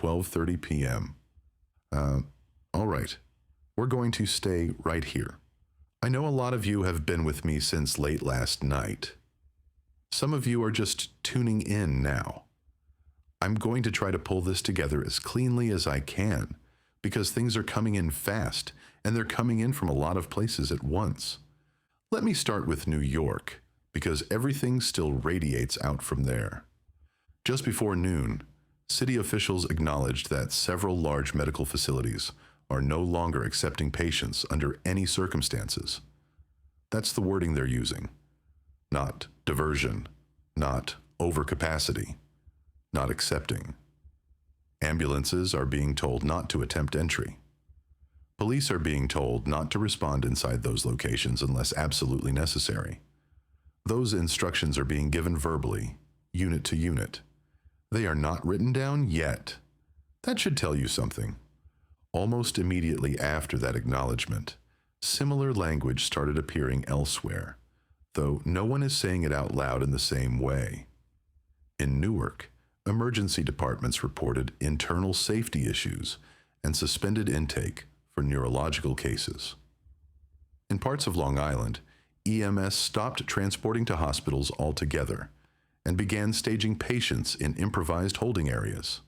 12:30 p.m. All right. We're going to stay right here. I know a lot of you have been with me since late last night. Some of you are just tuning in now. I'm going to try to pull this together as cleanly as I can because things are coming in fast and they're coming in from a lot of places at once. Let me start with New York because everything still radiates out from there. Just before noon, city officials acknowledged that several large medical facilities are no longer accepting patients under any circumstances. That's the wording they're using. Not diversion, not overcapacity, not accepting. Ambulances are being told not to attempt entry. Police are being told not to respond inside those locations unless absolutely necessary. Those instructions are being given verbally, unit to unit. They are not written down yet. That should tell you something. Almost immediately after that acknowledgement, similar language started appearing elsewhere, though no one is saying it out loud in the same way. In Newark, emergency departments reported internal safety issues and suspended intake for neurological cases. In parts of Long Island, EMS stopped transporting to hospitals altogether and began staging patients in improvised holding areas.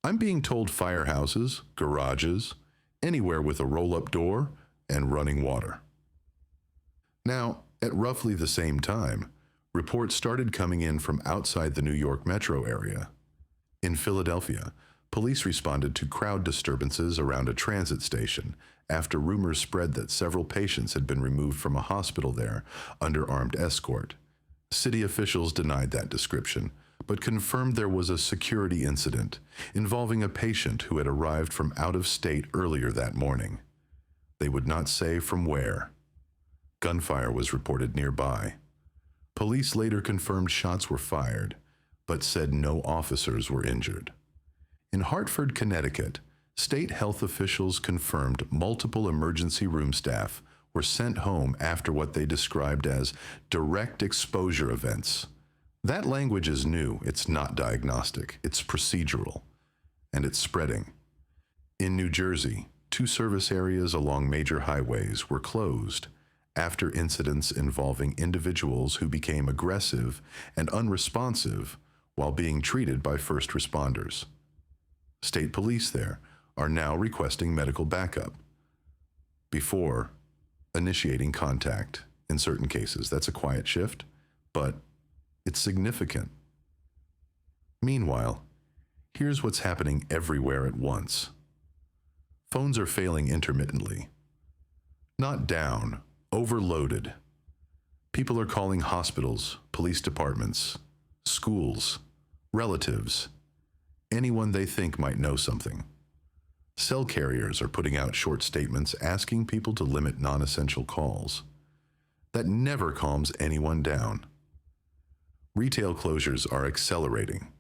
I'm being told firehouses, garages, anywhere with a roll-up door and running water. Now, at roughly the same time, reports started coming in from outside the New York metro area. In Philadelphia, police responded to crowd disturbances around a transit station after rumors spread that several patients had been removed from a hospital there under armed escort. City officials denied that description, but confirmed there was a security incident involving a patient who had arrived from out of state earlier that morning. They would not say from where. Gunfire was reported nearby. Police later confirmed shots were fired, but said no officers were injured. In Hartford, Connecticut, state health officials confirmed multiple emergency room staff were sent home after what they described as direct exposure events. That language is new. It's not diagnostic. It's procedural, and it's spreading. In New Jersey, 2 service areas along major highways were closed after incidents involving individuals who became aggressive and unresponsive while being treated by first responders. State police there are now requesting medical backup before initiating contact in certain cases. That's a quiet shift, but it's significant. Meanwhile, here's what's happening everywhere at once. Phones are failing intermittently. Not down, overloaded. People are calling hospitals, police departments, schools, relatives, anyone they think might know something. Cell carriers are putting out short statements asking people to limit non-essential calls. That never calms anyone down. Retail closures are accelerating.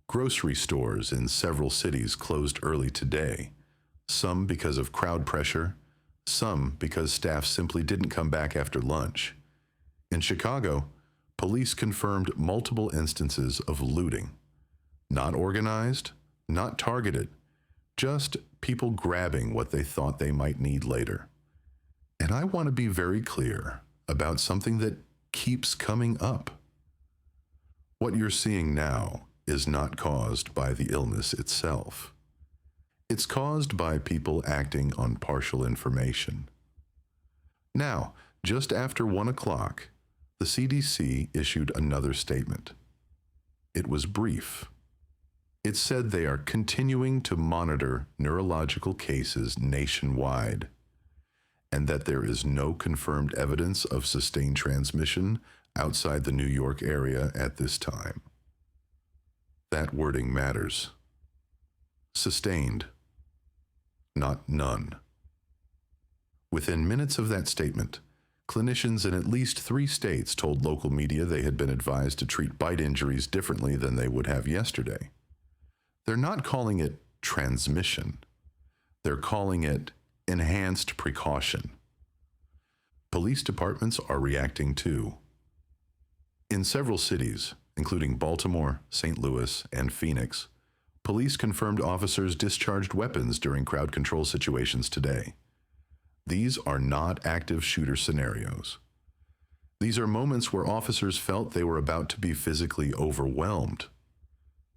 Grocery stores in several cities closed early today, some because of crowd pressure, some because staff simply didn't come back after lunch. In Chicago, police confirmed multiple instances of looting. Not organized, not targeted, just people grabbing what they thought they might need later. And I want to be very clear about something that keeps coming up. What you're seeing now is not caused by the illness itself. It's caused by people acting on partial information. Now, just after 1 o'clock, the CDC issued another statement. It was brief. It said they are continuing to monitor neurological cases nationwide, and that there is no confirmed evidence of sustained transmission outside the New York area at this time. That wording matters. Sustained, not none. Within minutes of that statement, clinicians in at least 3 states told local media they had been advised to treat bite injuries differently than they would have yesterday. They're not calling it transmission. They're calling it enhanced precaution. Police departments are reacting too. In several cities, including Baltimore, St. Louis, and Phoenix, Police confirmed officers discharged weapons during crowd control situations today. These are not active shooter scenarios. These are moments where officers felt they were about to be physically overwhelmed.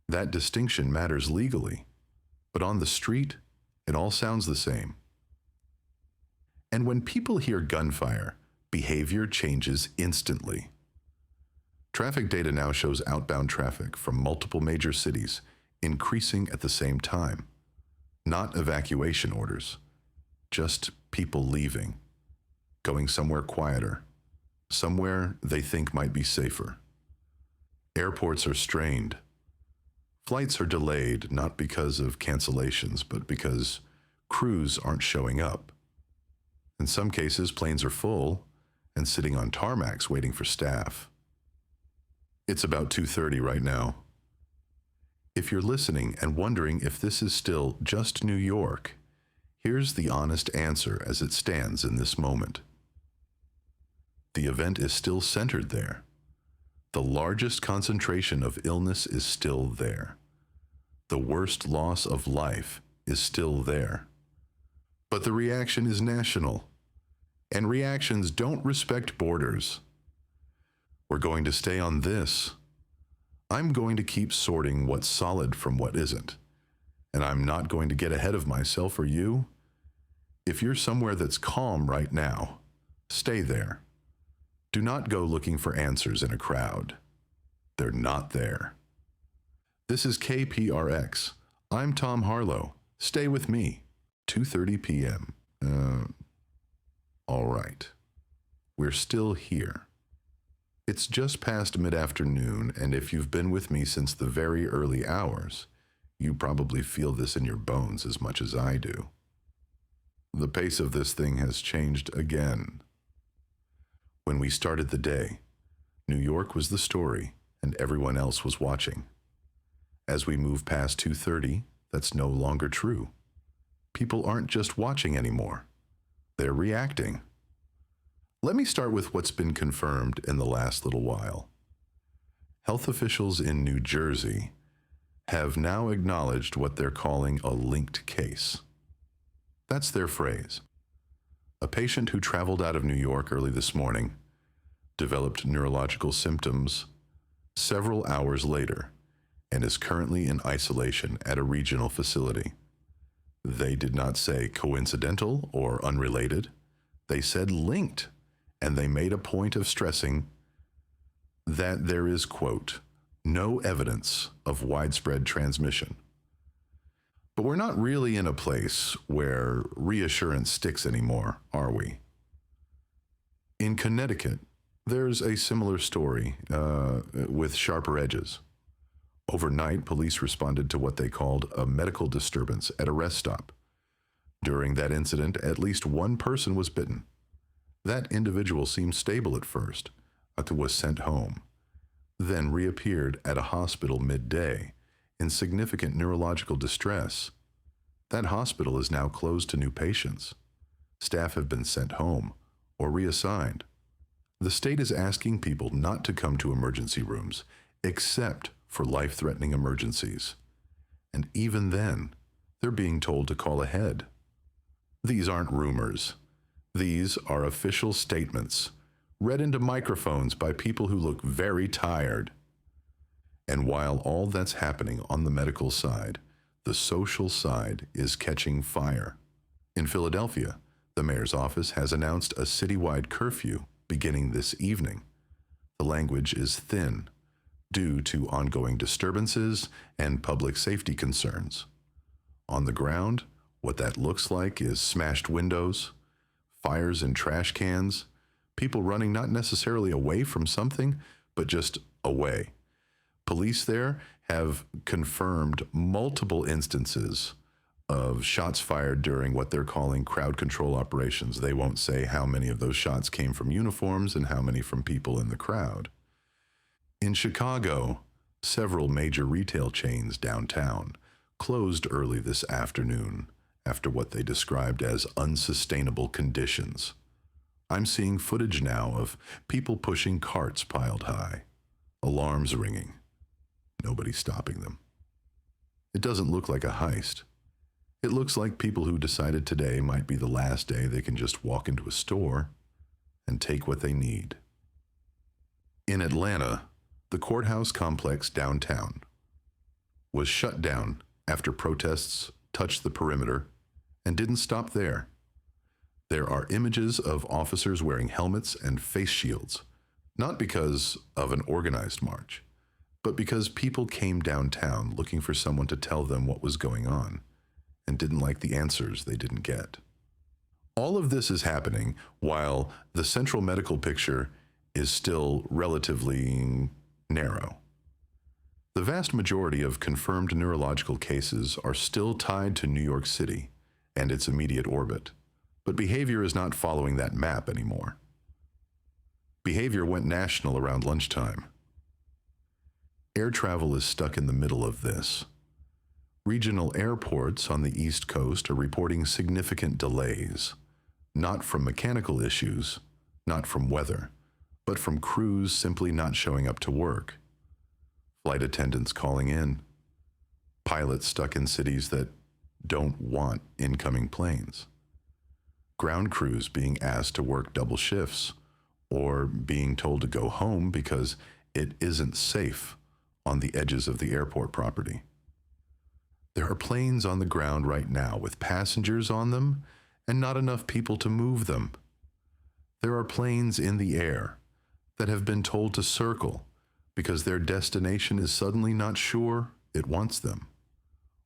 That distinction matters legally, but on the street, it all sounds the same. And when people hear gunfire, behavior changes instantly. Traffic data now shows outbound traffic from multiple major cities increasing at the same time. Not evacuation orders, just people leaving, going somewhere quieter, somewhere they think might be safer. Airports are strained. Flights are delayed not because of cancellations, but because crews aren't showing up. In some cases, planes are full and sitting on tarmacs waiting for staff. It's about 2:30 right now. If you're listening and wondering if this is still just New York, here's the honest answer as it stands in this moment. The event is still centered there. The largest concentration of illness is still there. The worst loss of life is still there. But the reaction is national, and reactions don't respect borders. We're going to stay on this. I'm going to keep sorting what's solid from what isn't, and I'm not going to get ahead of myself or you. If you're somewhere that's calm right now, stay there. Do not go looking for answers in a crowd. They're not there. This is KPRX. I'm Tom Harlow. Stay with me. 2:30 p.m. All right. We're still here. It's just past mid-afternoon, and if you've been with me since the very early hours, you probably feel this in your bones as much as I do. The pace of this thing has changed again. When we started the day, New York was the story, and everyone else was watching. As we move past 2:30, that's no longer true. People aren't just watching anymore. They're reacting. Let me start with what's been confirmed in the last little while. Health officials in New Jersey have now acknowledged what they're calling a linked case. That's their phrase. A patient who traveled out of New York early this morning developed neurological symptoms several hours later and is currently in isolation at a regional facility. They did not say coincidental or unrelated. They said linked, and they made a point of stressing that there is, quote, no evidence of widespread transmission. But we're not really in a place where reassurance sticks anymore, are we? In Connecticut, there's a similar story with sharper edges. Overnight, police responded to what they called a medical disturbance at a rest stop. During that incident, at least one person was bitten. That individual seemed stable at first, until was sent home, then reappeared at a hospital midday in significant neurological distress. That hospital is now closed to new patients. Staff have been sent home or reassigned. The state is asking people not to come to emergency rooms except for life-threatening emergencies. And even then, they're being told to call ahead. These aren't rumors. These are official statements, read into microphones by people who look very tired. And while all that's happening on the medical side, the social side is catching fire. In Philadelphia, the mayor's office has announced a citywide curfew beginning this evening. The language is thin due to ongoing disturbances and public safety concerns. On the ground, what that looks like is smashed windows, fires in trash cans, people running not necessarily away from something, but just away. Police there have confirmed multiple instances of shots fired during what they're calling crowd control operations. They won't say how many of those shots came from uniforms and how many from people in the crowd. In Chicago, several major retail chains downtown closed early this afternoon after what they described as unsustainable conditions. I'm seeing footage now of people pushing carts piled high, alarms ringing, nobody stopping them. It doesn't look like a heist. It looks like people who decided today might be the last day they can just walk into a store and take what they need. In Atlanta, the courthouse complex downtown was shut down after protests touched the perimeter and didn't stop there. There are images of officers wearing helmets and face shields, not because of an organized march, but because people came downtown looking for someone to tell them what was going on and didn't like the answers they didn't get. All of this is happening while the central medical picture is still relatively narrow. The vast majority of confirmed neurological cases are still tied to New York City and its immediate orbit, but behavior is not following that map anymore. Behavior went national around lunchtime. Air travel is stuck in the middle of this. Regional airports on the East Coast are reporting significant delays, not from mechanical issues, not from weather, but from crews simply not showing up to work. Flight attendants calling in, pilots stuck in cities that don't want incoming planes, ground crews being asked to work double shifts or being told to go home because it isn't safe on the edges of the airport property. There are planes on the ground right now with passengers on them and not enough people to move them. There are planes in the air that have been told to circle because their destination is suddenly not sure it wants them.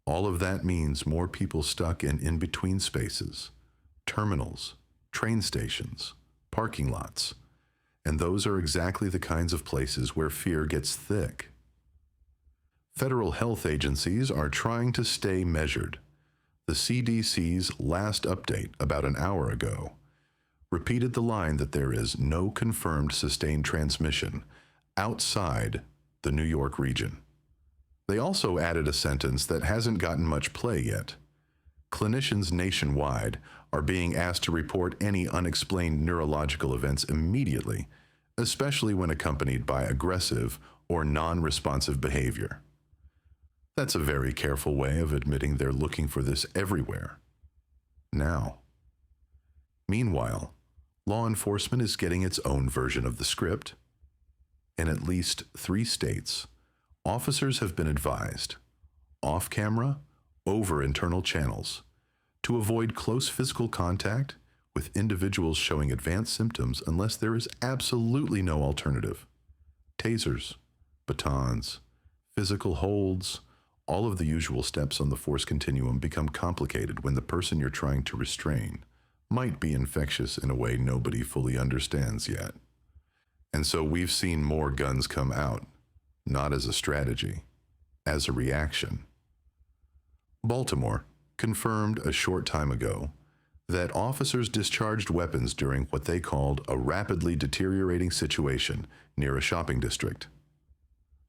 All of that means more people stuck in in-between spaces, terminals, train stations, parking lots, and those are exactly the kinds of places where fear gets thick. Federal health agencies are trying to stay measured. The CDC's last update, about an hour ago, repeated the line that there is no confirmed sustained transmission outside the New York region. They also added a sentence that hasn't gotten much play yet. Clinicians nationwide are being asked to report any unexplained neurological events immediately, especially when accompanied by aggressive or non-responsive behavior. That's a very careful way of admitting they're looking for this everywhere. Now. Meanwhile, law enforcement is getting its own version of the script. In at least 3 states, officers have been advised, off-camera, over internal channels, to avoid close physical contact with individuals showing advanced symptoms unless there is absolutely no alternative. Tasers, batons, physical holds, all of the usual steps on the force continuum become complicated when the person you're trying to restrain might be infectious in a way nobody fully understands yet. And so we've seen more guns come out, not as a strategy, as a reaction. Baltimore confirmed a short time ago that officers discharged weapons during what they called a rapidly deteriorating situation near a shopping district.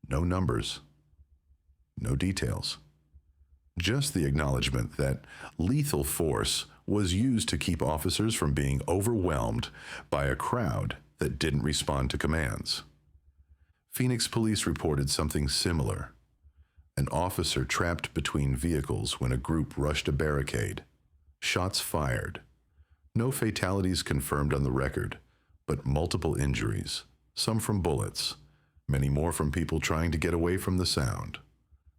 No numbers, no details. Just the acknowledgement that lethal force was used to keep officers from being overwhelmed by a crowd that didn't respond to commands. Phoenix police reported something similar. An officer trapped between vehicles when a group rushed a barricade. Shots fired. No fatalities confirmed on the record, but multiple injuries, some from bullets, many more from people trying to get away from the sound.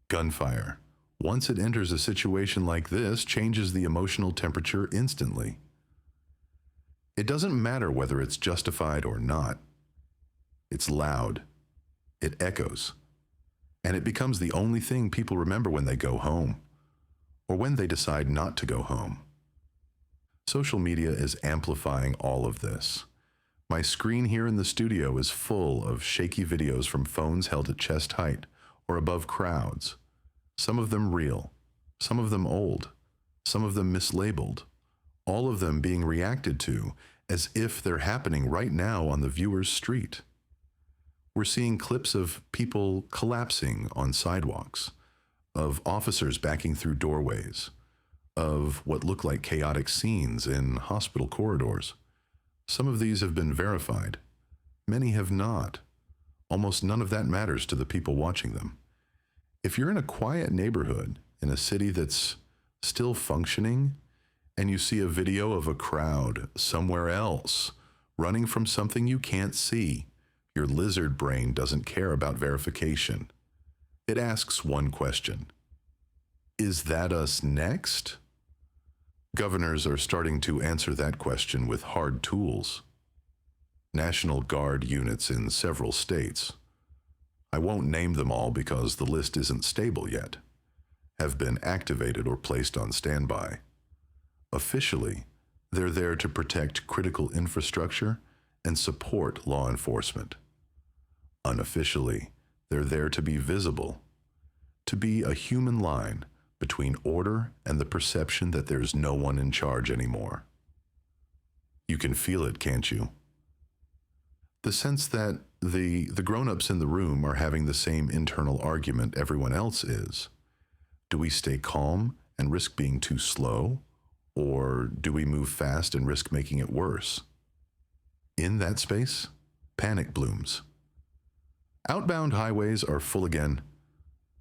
Gunfire, once it enters a situation like this, changes the emotional temperature instantly. It doesn't matter whether it's justified or not. It's loud. It echoes. And it becomes the only thing people remember when they go home, or when they decide not to go home. Social media is amplifying all of this. My screen here in the studio is full of shaky videos from phones held at chest height or above crowds. Some of them real, some of them old, some of them mislabeled, all of them being reacted to as if they're happening right now on the viewer's street. We're seeing clips of people collapsing on sidewalks, of officers backing through doorways, of what look like chaotic scenes in hospital corridors. Some of these have been verified. Many have not. Almost none of that matters to the people watching them. If you're in a quiet neighborhood in a city that's still functioning, and you see a video of a crowd somewhere else running from something you can't see, your lizard brain doesn't care about verification. It asks one question: is that us next? Governors are starting to answer that question with hard tools. National Guard units in several states, I won't name them all because the list isn't stable yet, have been activated or placed on standby. Officially, they're there to protect critical infrastructure and support law enforcement. Unofficially, they're there to be visible, to be a human line between order and the perception that there's no one in charge anymore. You can feel it, can't you? The sense that the grown-ups in the room are having the same internal argument everyone else is. Do we stay calm and risk being too slow? Or do we move fast and risk making it worse? In that space, panic blooms. Outbound highways are full again,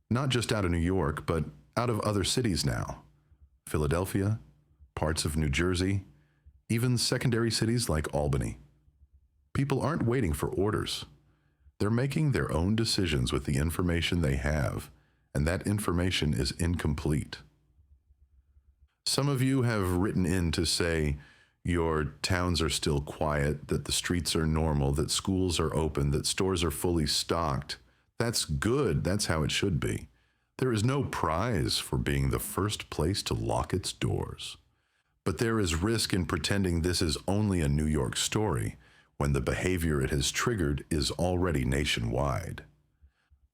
not just out of New York, but out of other cities now. Philadelphia, parts of New Jersey, even secondary cities like Albany. People aren't waiting for orders. They're making their own decisions with the information they have, and that information is incomplete. Some of you have written in to say your towns are still quiet, that the streets are normal, that schools are open, that stores are fully stocked. That's good. That's how it should be. There is no prize for being the first place to lock its doors. But there is risk in pretending this is only a New York story when the behavior it has triggered is already nationwide.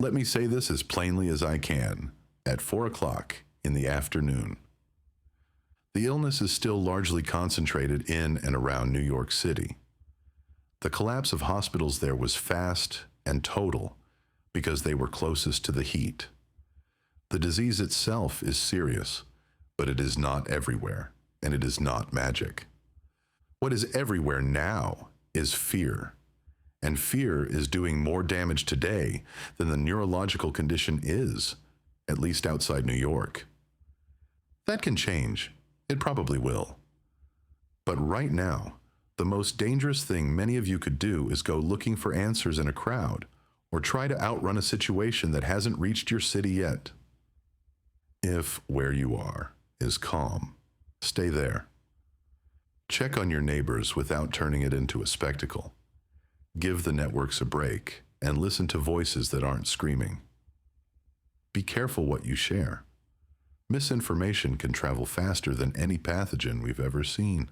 Let me say this as plainly as I can, at 4 o'clock in the afternoon. The illness is still largely concentrated in and around New York City. The collapse of hospitals there was fast and total because they were closest to the heat. The disease itself is serious, but it is not everywhere, and it is not magic. What is everywhere now is fear, and fear is doing more damage today than the neurological condition is, at least outside New York. That can change. It probably will. But right now, the most dangerous thing many of you could do is go looking for answers in a crowd, or try to outrun a situation that hasn't reached your city yet. If where you are is calm, stay there. Check on your neighbors without turning it into a spectacle. Give the networks a break and listen to voices that aren't screaming. Be careful what you share. Misinformation can travel faster than any pathogen we've ever seen.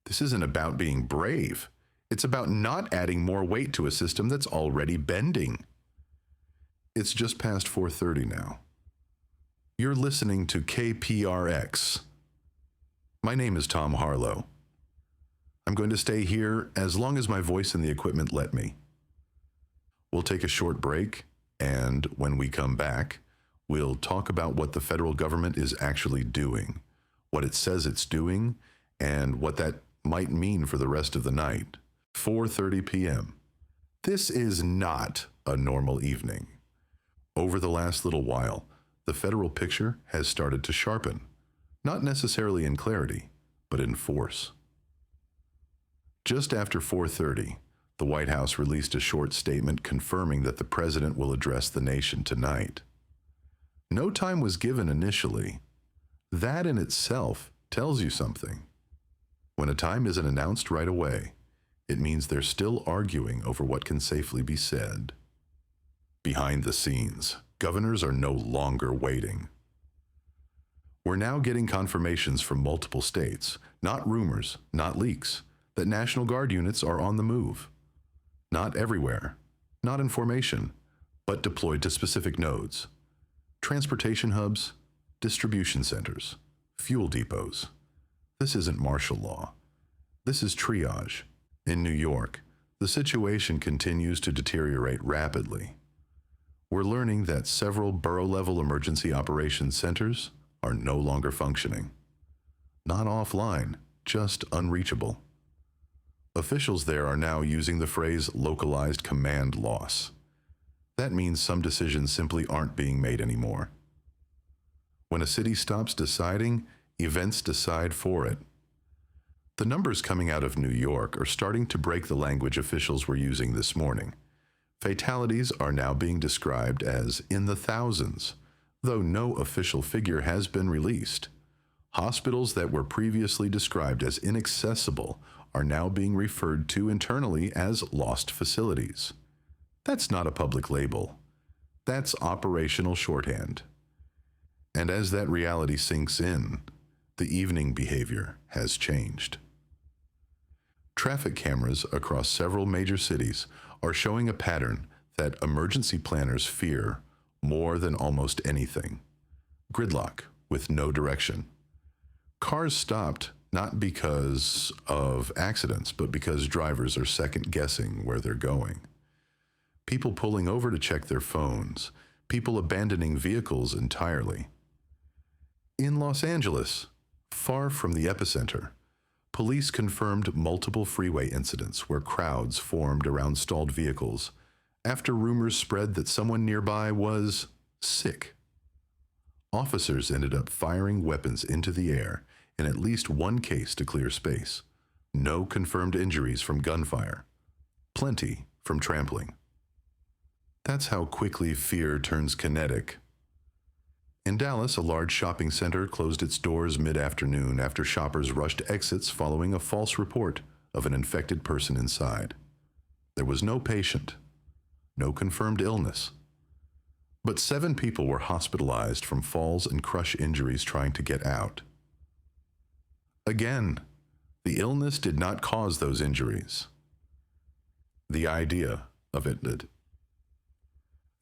This isn't about being brave. It's about not adding more weight to a system that's already bending. It's just past 4:30 now. You're listening to KPRX. My name is Tom Harlow. I'm going to stay here as long as my voice and the equipment let me. We'll take a short break, and when we come back, we'll talk about what the federal government is actually doing, what it says it's doing, and what that might mean for the rest of the night. 4:30 p.m. This is not a normal evening. Over the last little while, the federal picture has started to sharpen, not necessarily in clarity, but in force. Just after 4:30, the White House released a short statement confirming that the president will address the nation tonight. No time was given initially. That in itself tells you something. When a time isn't announced right away, it means they're still arguing over what can safely be said. Behind the scenes, governors are no longer waiting. We're now getting confirmations from multiple states, not rumors, not leaks, that National Guard units are on the move. Not everywhere, not in formation, but deployed to specific nodes. Transportation hubs, distribution centers, fuel depots. This isn't martial law. This is triage. In New York, the situation continues to deteriorate rapidly. We're learning that several borough-level emergency operations centers are no longer functioning. Not offline, just unreachable. Officials there are now using the phrase localized command loss. That means some decisions simply aren't being made anymore. When a city stops deciding, events decide for it. The numbers coming out of New York are starting to break the language officials were using this morning. Fatalities are now being described as in the thousands, though no official figure has been released. Hospitals that were previously described as inaccessible are now being referred to internally as lost facilities. That's not a public label. That's operational shorthand. And as that reality sinks in, the evening behavior has changed. Traffic cameras across several major cities are showing a pattern that emergency planners fear more than almost anything: gridlock with no direction. Cars stopped not because of accidents, but because drivers are second-guessing where they're going. People pulling over to check their phones, people abandoning vehicles entirely. In Los Angeles, far from the epicenter, police confirmed multiple freeway incidents where crowds formed around stalled vehicles after rumors spread that someone nearby was sick. Officers ended up firing weapons into the air in at least one case to clear space. No confirmed injuries from gunfire. Plenty from trampling. That's how quickly fear turns kinetic. In Dallas, a large shopping center closed its doors mid-afternoon after shoppers rushed exits following a false report of an infected person inside. There was no patient, no confirmed illness, but 7 people were hospitalized from falls and crush injuries trying to get out. Again, the illness did not cause those injuries. The idea of it did.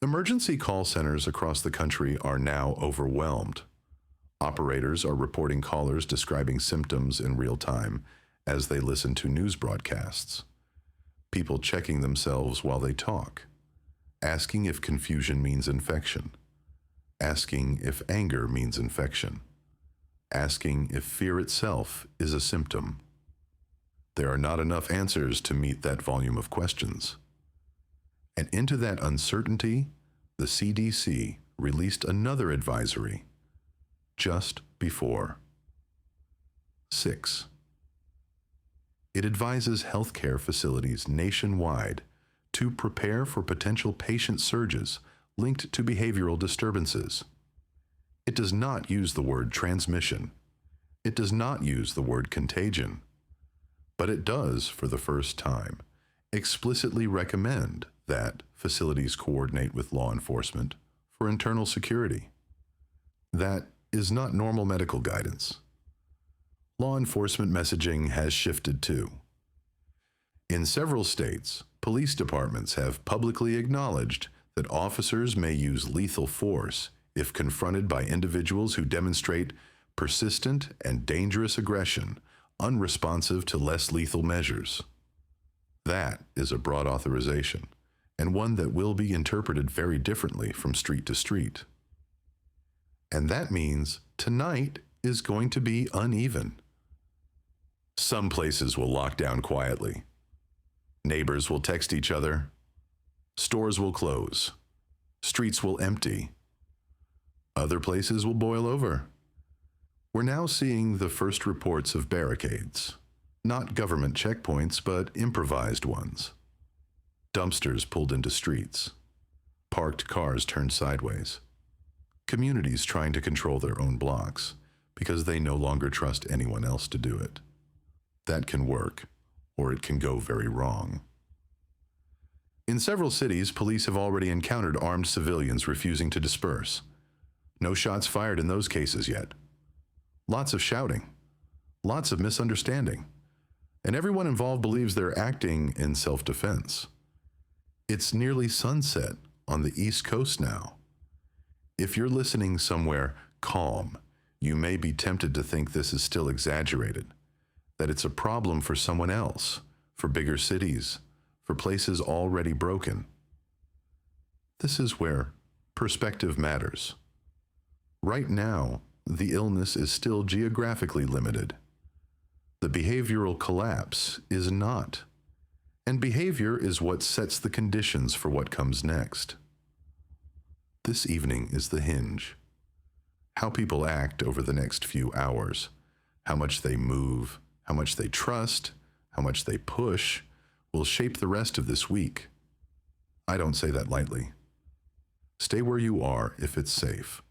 Emergency call centers across the country are now overwhelmed. Operators are reporting callers describing symptoms in real time as they listen to news broadcasts. People checking themselves while they talk, asking if confusion means infection, asking if anger means infection, asking if fear itself is a symptom. There are not enough answers to meet that volume of questions. And into that uncertainty, the CDC released another advisory just before 6. It advises healthcare facilities nationwide to prepare for potential patient surges linked to behavioral disturbances. It does not use the word transmission. It does not use the word contagion. But it does, for the first time, explicitly recommend that facilities coordinate with law enforcement for internal security. That is not normal medical guidance. Law enforcement messaging has shifted too. In several states, police departments have publicly acknowledged that officers may use lethal force if confronted by individuals who demonstrate persistent and dangerous aggression, unresponsive to less lethal measures. That is a broad authorization, and one that will be interpreted very differently from street to street. And that means tonight is going to be uneven. Some places will lock down quietly. Neighbors will text each other. Stores will close. Streets will empty. Other places will boil over. We're now seeing the first reports of barricades. Not government checkpoints, but improvised ones. Dumpsters pulled into streets. Parked cars turned sideways. Communities trying to control their own blocks because they no longer trust anyone else to do it. That can work, or it can go very wrong. In several cities, police have already encountered armed civilians refusing to disperse. No shots fired in those cases yet. Lots of shouting. Lots of misunderstanding. And everyone involved believes they're acting in self-defense. It's nearly sunset on the East Coast now. If you're listening somewhere calm, you may be tempted to think this is still exaggerated, that it's a problem for someone else, for bigger cities, for places already broken. This is where perspective matters. Right now, the illness is still geographically limited. The behavioral collapse is not. And behavior is what sets the conditions for what comes next. This evening is the hinge. How people act over the next few hours, how much they move, how much they trust, how much they push, will shape the rest of this week. I don't say that lightly. Stay where you are if it's safe.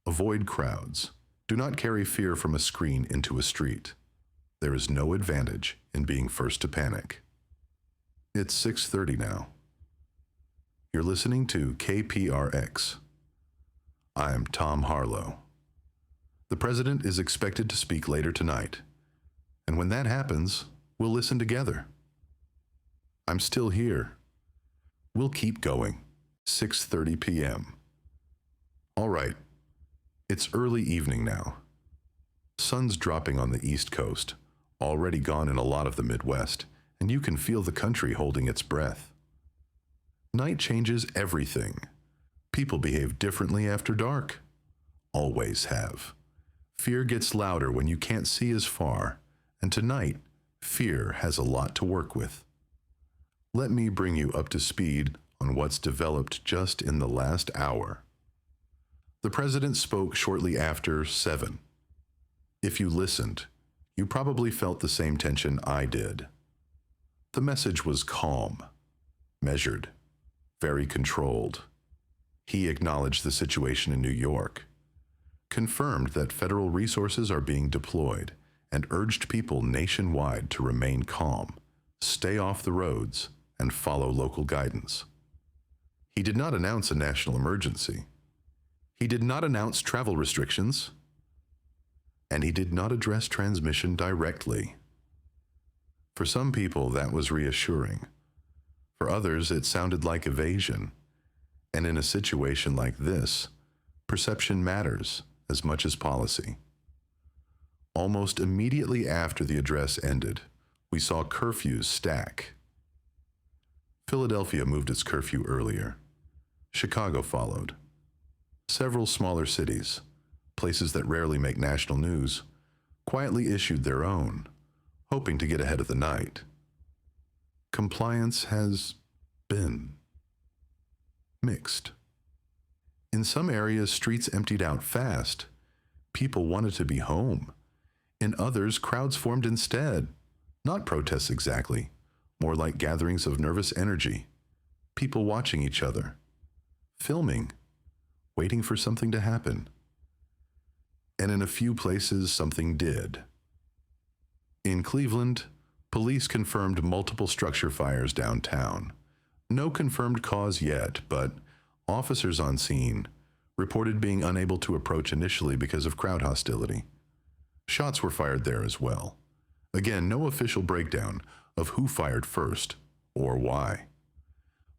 Avoid crowds. Do not carry fear from a screen into a street. There is no advantage in being first to panic. It's 6:30 now. You're listening to KPRX. I'm Tom Harlow. The president is expected to speak later tonight, and when that happens, we'll listen together. I'm still here. We'll keep going. 6:30 p.m. All right. It's early evening now. Sun's dropping on the East Coast, already gone in a lot of the Midwest, and you can feel the country holding its breath. Night changes everything. People behave differently after dark. Always have. Fear gets louder when you can't see as far, and tonight, fear has a lot to work with. Let me bring you up to speed on what's developed just in the last hour. The president spoke shortly after 7. If you listened, you probably felt the same tension I did. The message was calm, measured, very controlled. He acknowledged the situation in New York, confirmed that federal resources are being deployed, and urged people nationwide to remain calm, stay off the roads, and follow local guidance. He did not announce a national emergency. He did not announce travel restrictions, and he did not address transmission directly. For some people, that was reassuring. For others, it sounded like evasion. And in a situation like this, perception matters as much as policy. Almost immediately after the address ended, we saw curfews stack. Philadelphia moved its curfew earlier. Chicago followed. Several smaller cities, places that rarely make national news, quietly issued their own, hoping to get ahead of the night. Compliance has been mixed. In some areas, streets emptied out fast. People wanted to be home. In others, crowds formed instead. Not protests exactly, more like gatherings of nervous energy. People watching each other, filming, waiting for something to happen. And in a few places, something did. In Cleveland, police confirmed multiple structure fires downtown. No confirmed cause yet, but officers on scene reported being unable to approach initially because of crowd hostility. Shots were fired there as well. Again, no official breakdown of who fired first or why.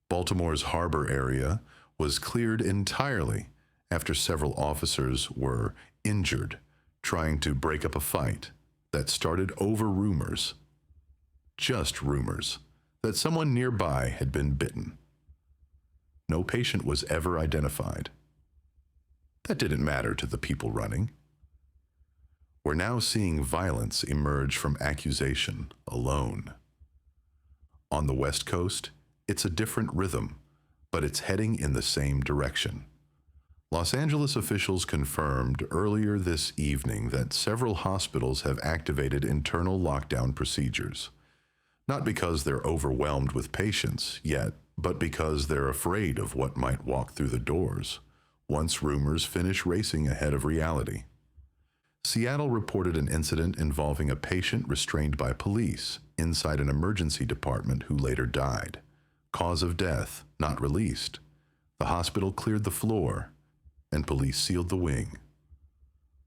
Baltimore's harbor area was cleared entirely after several officers were injured trying to break up a fight that started over rumors, just rumors, that someone nearby had been bitten. No patient was ever identified. That didn't matter to the people running. We're now seeing violence emerge from accusation alone. On the West Coast, it's a different rhythm, but it's heading in the same direction. Los Angeles officials confirmed earlier this evening that several hospitals have activated internal lockdown procedures. Not because they're overwhelmed with patients yet, but because they're afraid of what might walk through the doors once rumors finish racing ahead of reality. Seattle reported an incident involving a patient restrained by police inside an emergency department who later died. Cause of death not released. The hospital cleared the floor, and police sealed the wing.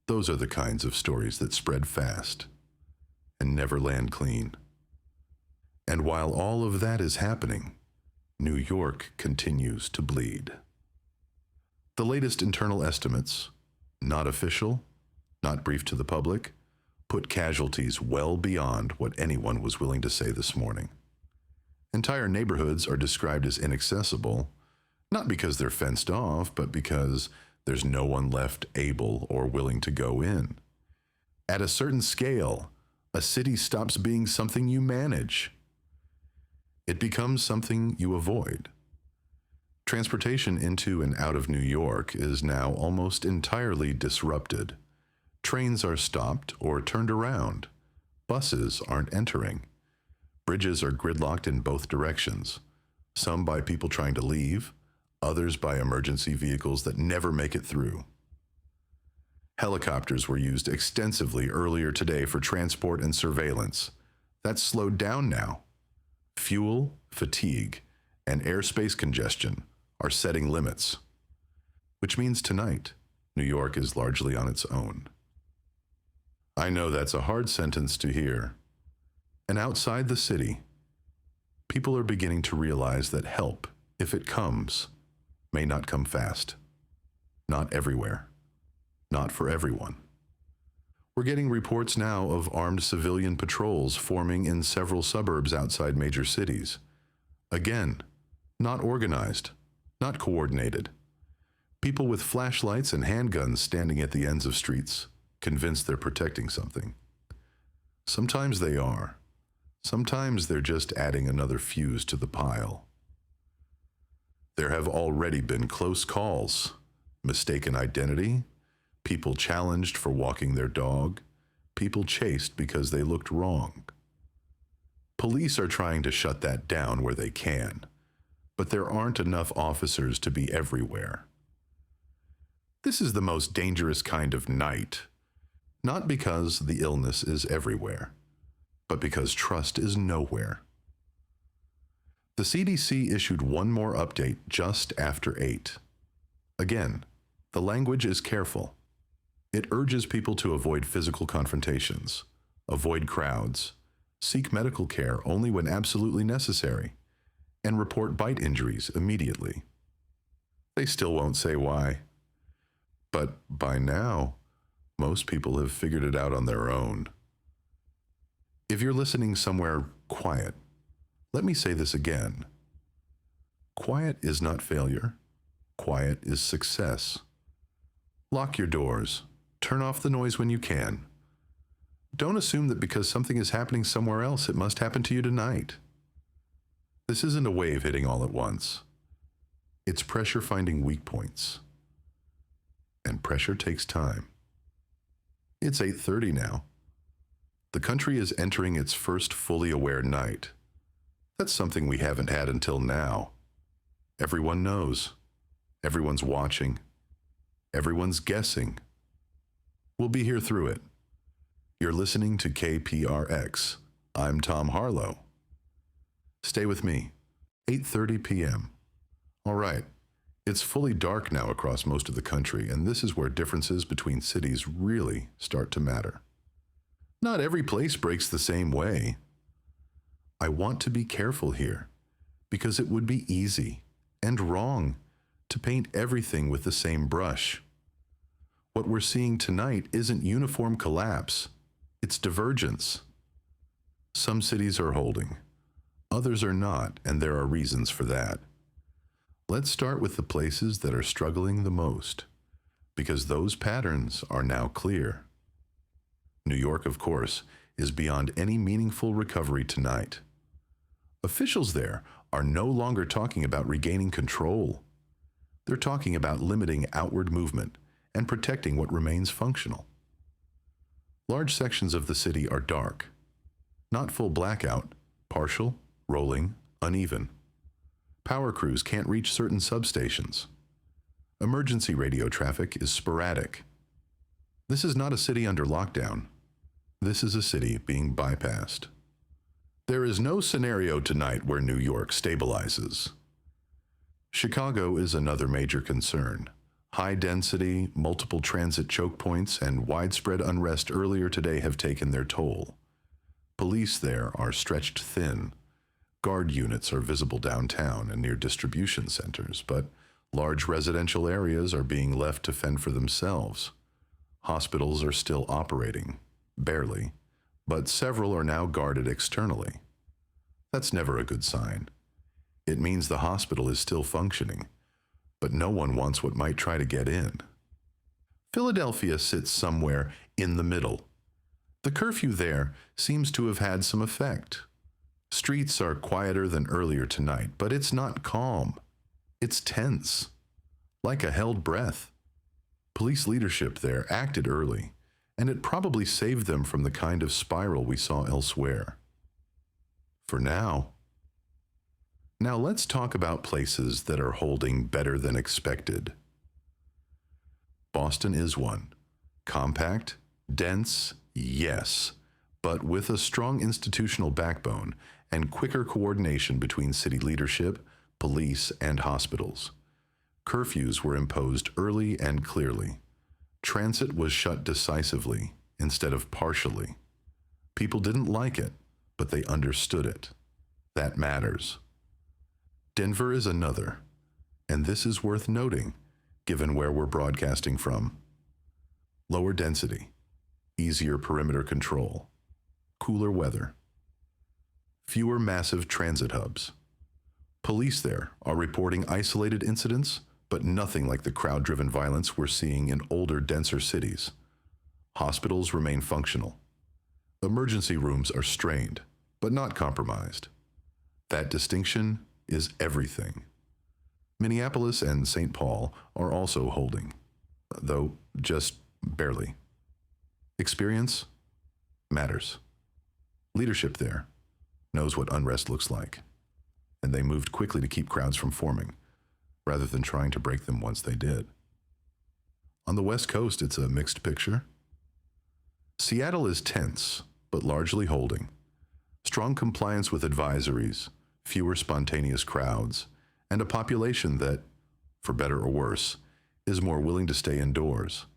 Those are the kinds of stories that spread fast and never land clean. And while all of that is happening, New York continues to bleed. The latest internal estimates, not official, not briefed to the public, put casualties well beyond what anyone was willing to say this morning. Entire neighborhoods are described as inaccessible, not because they're fenced off, but because there's no one left able or willing to go in. At a certain scale, a city stops being something you manage. It becomes something you avoid. Transportation into and out of New York is now almost entirely disrupted. Trains are stopped or turned around. Buses aren't entering. Bridges are gridlocked in both directions, some by people trying to leave, others by emergency vehicles that never make it through. Helicopters were used extensively earlier today for transport and surveillance. That's slowed down now. Fuel, fatigue, and airspace congestion are setting limits, which means tonight, New York is largely on its own. I know that's a hard sentence to hear. And outside the city, people are beginning to realize that help, if it comes, may not come fast. Not everywhere. Not for everyone. We're getting reports now of armed civilian patrols forming in several suburbs outside major cities. Again, not organized, not coordinated. People with flashlights and handguns standing at the ends of streets, convinced they're protecting something. Sometimes they are. Sometimes they're just adding another fuse to the pile. There have already been close calls, mistaken identity, people challenged for walking their dog, people chased because they looked wrong. Police are trying to shut that down where they can, but there aren't enough officers to be everywhere. This is the most dangerous kind of night, not because the illness is everywhere, but because trust is nowhere. The CDC issued one more update just after 8. Again, the language is careful. It urges people to avoid physical confrontations, avoid crowds, seek medical care only when absolutely necessary, and report bite injuries immediately. They still won't say why. But by now, most people have figured it out on their own. If you're listening somewhere quiet, let me say this again. Quiet is not failure. Quiet is success. Lock your doors. Turn off the noise when you can. Don't assume that because something is happening somewhere else, it must happen to you tonight. This isn't a wave hitting all at once. It's pressure finding weak points. And pressure takes time. It's 8:30 now. The country is entering its first fully aware night. That's something we haven't had until now. Everyone knows. Everyone's watching. Everyone's guessing. We'll be here through it. You're listening to KPRX. I'm Tom Harlow. Stay with me. 8:30 p.m. All right. It's fully dark now across most of the country, and this is where differences between cities really start to matter. Not every place breaks the same way. I want to be careful here, because it would be easy and wrong to paint everything with the same brush. What we're seeing tonight isn't uniform collapse, it's divergence. Some cities are holding, others are not, and there are reasons for that. Let's start with the places that are struggling the most, because those patterns are now clear. New York, of course, is beyond any meaningful recovery tonight. Officials there are no longer talking about regaining control. They're talking about limiting outward movement and protecting what remains functional. Large sections of the city are dark. Not full blackout, partial, rolling, uneven. Power crews can't reach certain substations. Emergency radio traffic is sporadic. This is not a city under lockdown. This is a city being bypassed. There is no scenario tonight where New York stabilizes. Chicago is another major concern. High density, multiple transit choke points, and widespread unrest earlier today have taken their toll. Police there are stretched thin. Guard units are visible downtown and near distribution centers, but large residential areas are being left to fend for themselves. Hospitals are still operating, barely, but several are now guarded externally. That's never a good sign. It means the hospital is still functioning, but no one wants what might try to get in. Philadelphia sits somewhere in the middle. The curfew there seems to have had some effect. Streets are quieter than earlier tonight, but it's not calm. It's tense, like a held breath. Police leadership there acted early, and it probably saved them from the kind of spiral we saw elsewhere. For now. Now let's talk about places that are holding better than expected. Boston is one. Compact, dense, yes, but with a strong institutional backbone and quicker coordination between city leadership, police, and hospitals. Curfews were imposed early and clearly. Transit was shut decisively instead of partially. People didn't like it, but they understood it. That matters. Denver is another, and this is worth noting, given where we're broadcasting from. Lower density, easier perimeter control, cooler weather, fewer massive transit hubs. Police there are reporting isolated incidents, but nothing like the crowd-driven violence we're seeing in older, denser cities. Hospitals remain functional. Emergency rooms are strained, but not compromised. That distinction is everything. Minneapolis and St. Paul are also holding, though just barely. Experience matters. Leadership there knows what unrest looks like, and they moved quickly to keep crowds from forming, rather than trying to break them once they did. On the West Coast, it's a mixed picture. Seattle is tense, but largely holding. Strong compliance with advisories, fewer spontaneous crowds, and a population that, for better or worse, is more willing to stay indoors.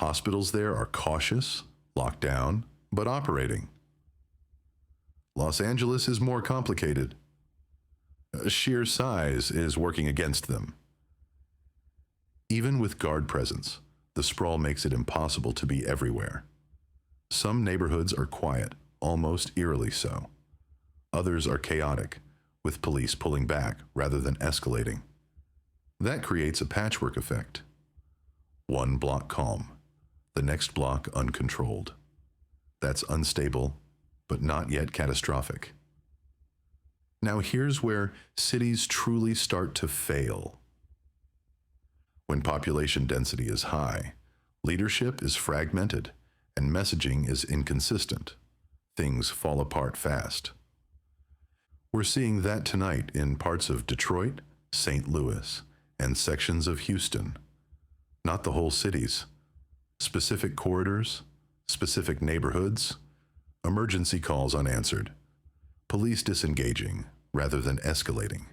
Hospitals there are cautious, locked down, but operating. Los Angeles is more complicated. Sheer size is working against them. Even with guard presence, the sprawl makes it impossible to be everywhere. Some neighborhoods are quiet, almost eerily so. Others are chaotic, with police pulling back rather than escalating. That creates a patchwork effect. One block calm, the next block uncontrolled. That's unstable, but not yet catastrophic. Now here's where cities truly start to fail. When population density is high, leadership is fragmented, and messaging is inconsistent. Things fall apart fast. We're seeing that tonight in parts of Detroit, St. Louis, and sections of Houston. Not the whole cities. Specific corridors, specific neighborhoods, emergency calls unanswered, police disengaging rather than escalating.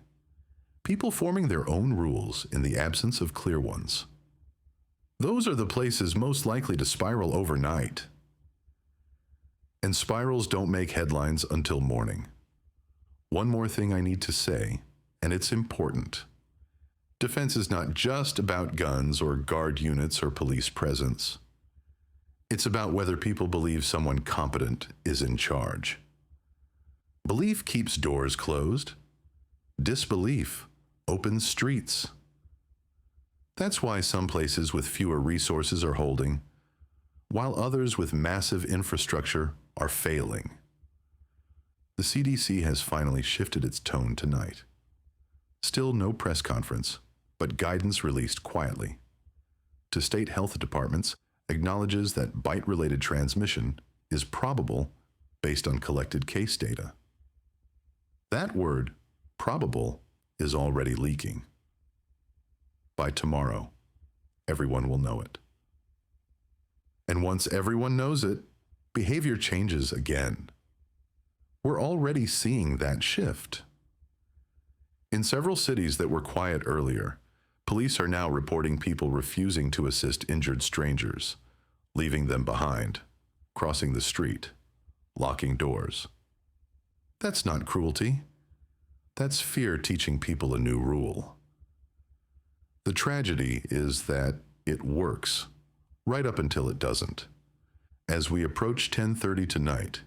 People forming their own rules in the absence of clear ones. Those are the places most likely to spiral overnight. And spirals don't make headlines until morning. One more thing I need to say, and it's important. Defense is not just about guns or guard units or police presence. It's about whether people believe someone competent is in charge. Belief keeps doors closed. Disbelief opens streets. That's why some places with fewer resources are holding, while others with massive infrastructure are failing. The CDC has finally shifted its tone tonight. Still no press conference, but guidance released quietly. To state health departments acknowledges that bite-related transmission is probable based on collected case data. That word, probable, is already leaking. By tomorrow, everyone will know it. And once everyone knows it, behavior changes again. We're already seeing that shift. In several cities that were quiet earlier, police are now reporting people refusing to assist injured strangers, leaving them behind, crossing the street, locking doors. That's not cruelty. That's fear teaching people a new rule. The tragedy is that it works, right up until it doesn't. As we approach 10:30 tonight,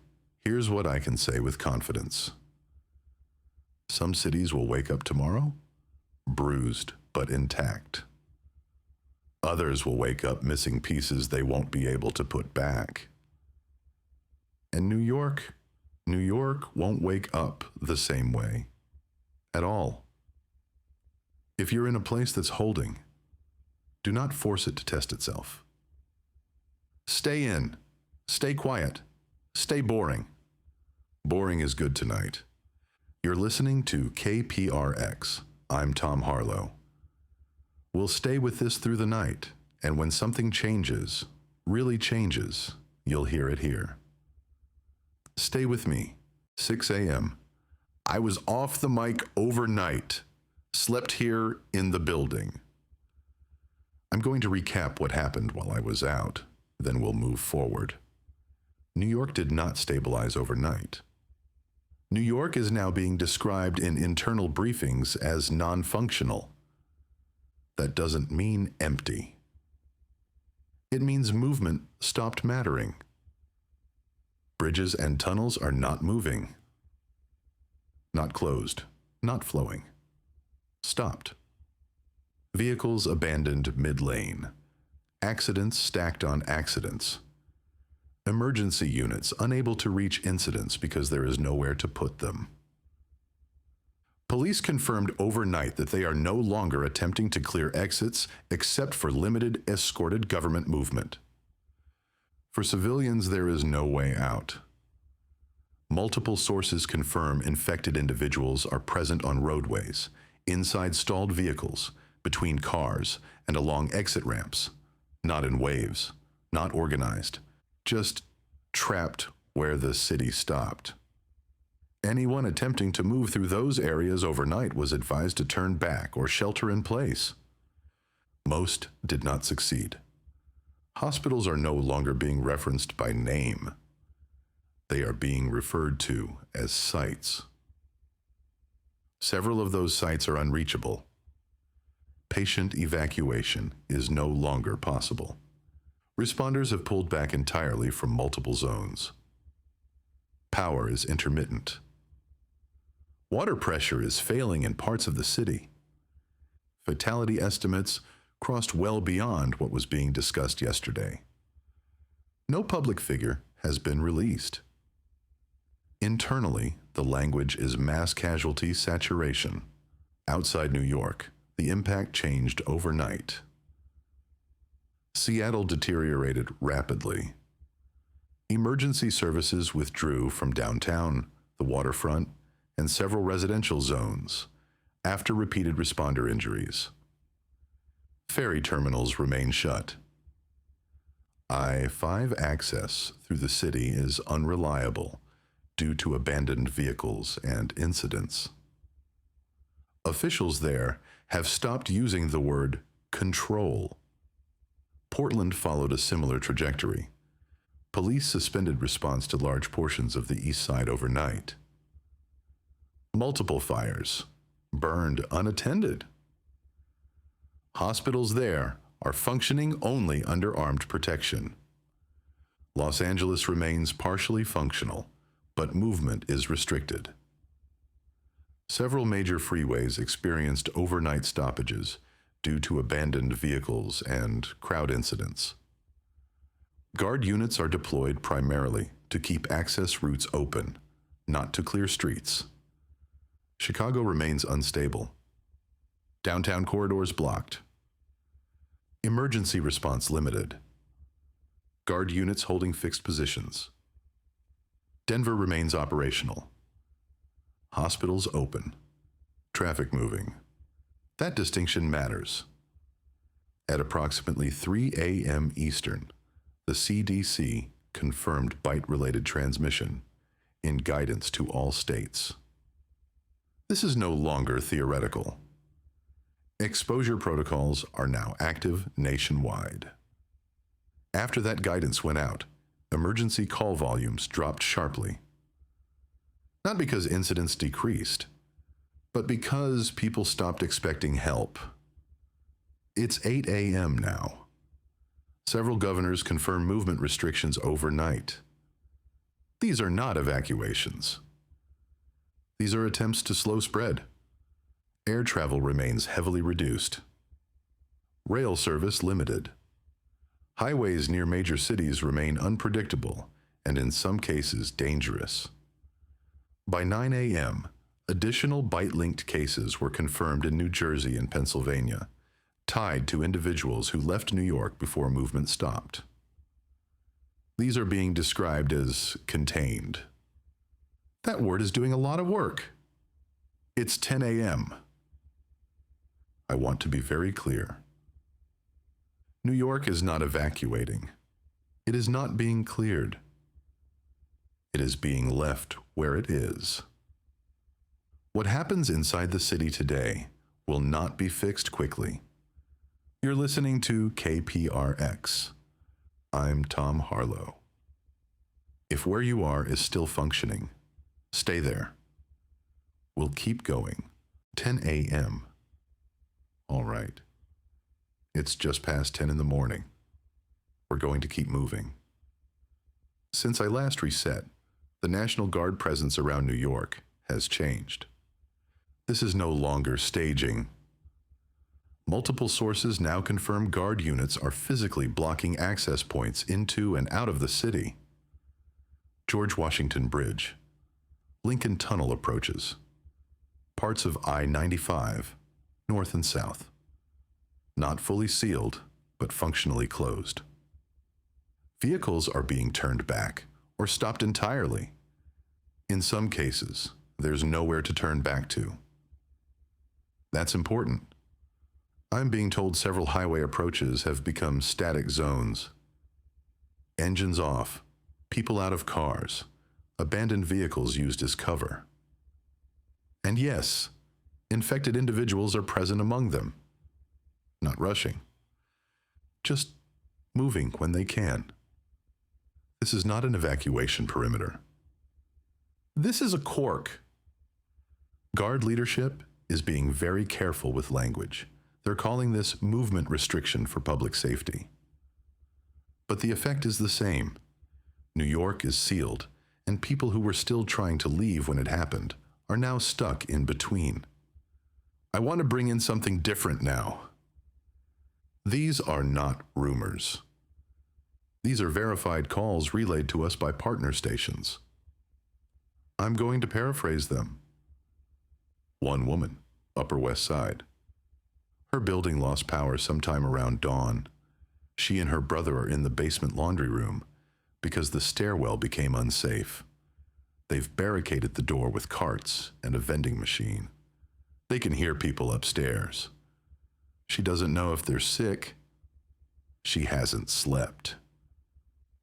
here's what I can say with confidence. Some cities will wake up tomorrow, bruised but intact. Others will wake up missing pieces they won't be able to put back. And New York won't wake up the same way at all. If you're in a place that's holding, do not force it to test itself. Stay in. Stay quiet. Stay boring. Boring is good tonight. You're listening to KPRX. I'm Tom Harlow. We'll stay with this through the night, and when something changes, really changes, you'll hear it here. Stay with me. 6 a.m. I was off the mic overnight. Slept here in the building. I'm going to recap what happened while I was out, then we'll move forward. New York did not stabilize overnight. New York is now being described in internal briefings as non-functional. That doesn't mean empty. It means movement stopped mattering. Bridges and tunnels are not moving. Not closed, not flowing. Stopped. Vehicles abandoned mid-lane. Accidents stacked on accidents. Emergency units unable to reach incidents because there is nowhere to put them. Police confirmed overnight that they are no longer attempting to clear exits except for limited escorted government movement. For civilians, there is no way out. Multiple sources confirm infected individuals are present on roadways, inside stalled vehicles, between cars, and along exit ramps. Not in waves, not organized, just trapped where the city stopped. Anyone attempting to move through those areas overnight was advised to turn back or shelter in place. Most did not succeed. Hospitals are no longer being referenced by name. They are being referred to as sites. Several of those sites are unreachable. Patient evacuation is no longer possible. Responders have pulled back entirely from multiple zones. Power is intermittent. Water pressure is failing in parts of the city. Fatality estimates crossed well beyond what was being discussed yesterday. No public figure has been released. Internally, the language is mass casualty saturation. Outside New York, the impact changed overnight. Seattle deteriorated rapidly. Emergency services withdrew from downtown, the waterfront, and several residential zones after repeated responder injuries. Ferry terminals remain shut. I-5 access through the city is unreliable due to abandoned vehicles and incidents. Officials there have stopped using the word control. Portland followed a similar trajectory. Police suspended response to large portions of the east side overnight. Multiple fires burned unattended. Hospitals there are functioning only under armed protection. Los Angeles remains partially functional, but movement is restricted. Several major freeways experienced overnight stoppages due to abandoned vehicles and crowd incidents. Guard units are deployed primarily to keep access routes open, not to clear streets. Chicago remains unstable. Downtown corridors blocked. Emergency response limited. Guard units holding fixed positions. Denver remains operational. Hospitals open. Traffic moving. That distinction matters. At approximately 3 a.m. Eastern, the CDC confirmed bite-related transmission in guidance to all states. This is no longer theoretical. Exposure protocols are now active nationwide. After that guidance went out, emergency call volumes dropped sharply. Not because incidents decreased, but because people stopped expecting help. It's 8 a.m. now. Several governors confirmed movement restrictions overnight. These are not evacuations. These are attempts to slow spread. Air travel remains heavily reduced. Rail service limited. Highways near major cities remain unpredictable and in some cases dangerous. By 9 a.m., Additional bite-linked cases were confirmed in New Jersey and Pennsylvania, tied to individuals who left New York before movement stopped. These are being described as contained. That word is doing a lot of work. It's 10 a.m. I want to be very clear. New York is not evacuating. It is not being cleared. It is being left where it is. What happens inside the city today will not be fixed quickly. You're listening to KPRX. I'm Tom Harlow. If where you are is still functioning, stay there. We'll keep going. 10 a.m. All right. It's just past 10 in the morning. We're going to keep moving. Since I last reset, the National Guard presence around New York has changed. This is no longer staging. Multiple sources now confirm Guard units are physically blocking access points into and out of the city. George Washington Bridge, Lincoln Tunnel approaches, parts of I-95, north and south. Not fully sealed, but functionally closed. Vehicles are being turned back or stopped entirely. In some cases, there's nowhere to turn back to. That's important. I'm being told several highway approaches have become static zones. Engines off, people out of cars, abandoned vehicles used as cover. And yes, infected individuals are present among them. Not rushing. Just moving when they can. This is not an evacuation perimeter. This is a cork. Guard leadership is being very careful with language. They're calling this movement restriction for public safety. But the effect is the same. New York is sealed, and people who were still trying to leave when it happened are now stuck in between. I want to bring in something different now. These are not rumors. These are verified calls relayed to us by partner stations. I'm going to paraphrase them. One woman, Upper West Side. Her building lost power sometime around dawn. She and her brother are in the basement laundry room because the stairwell became unsafe. They've barricaded the door with carts and a vending machine. They can hear people upstairs. She doesn't know if they're sick. She hasn't slept.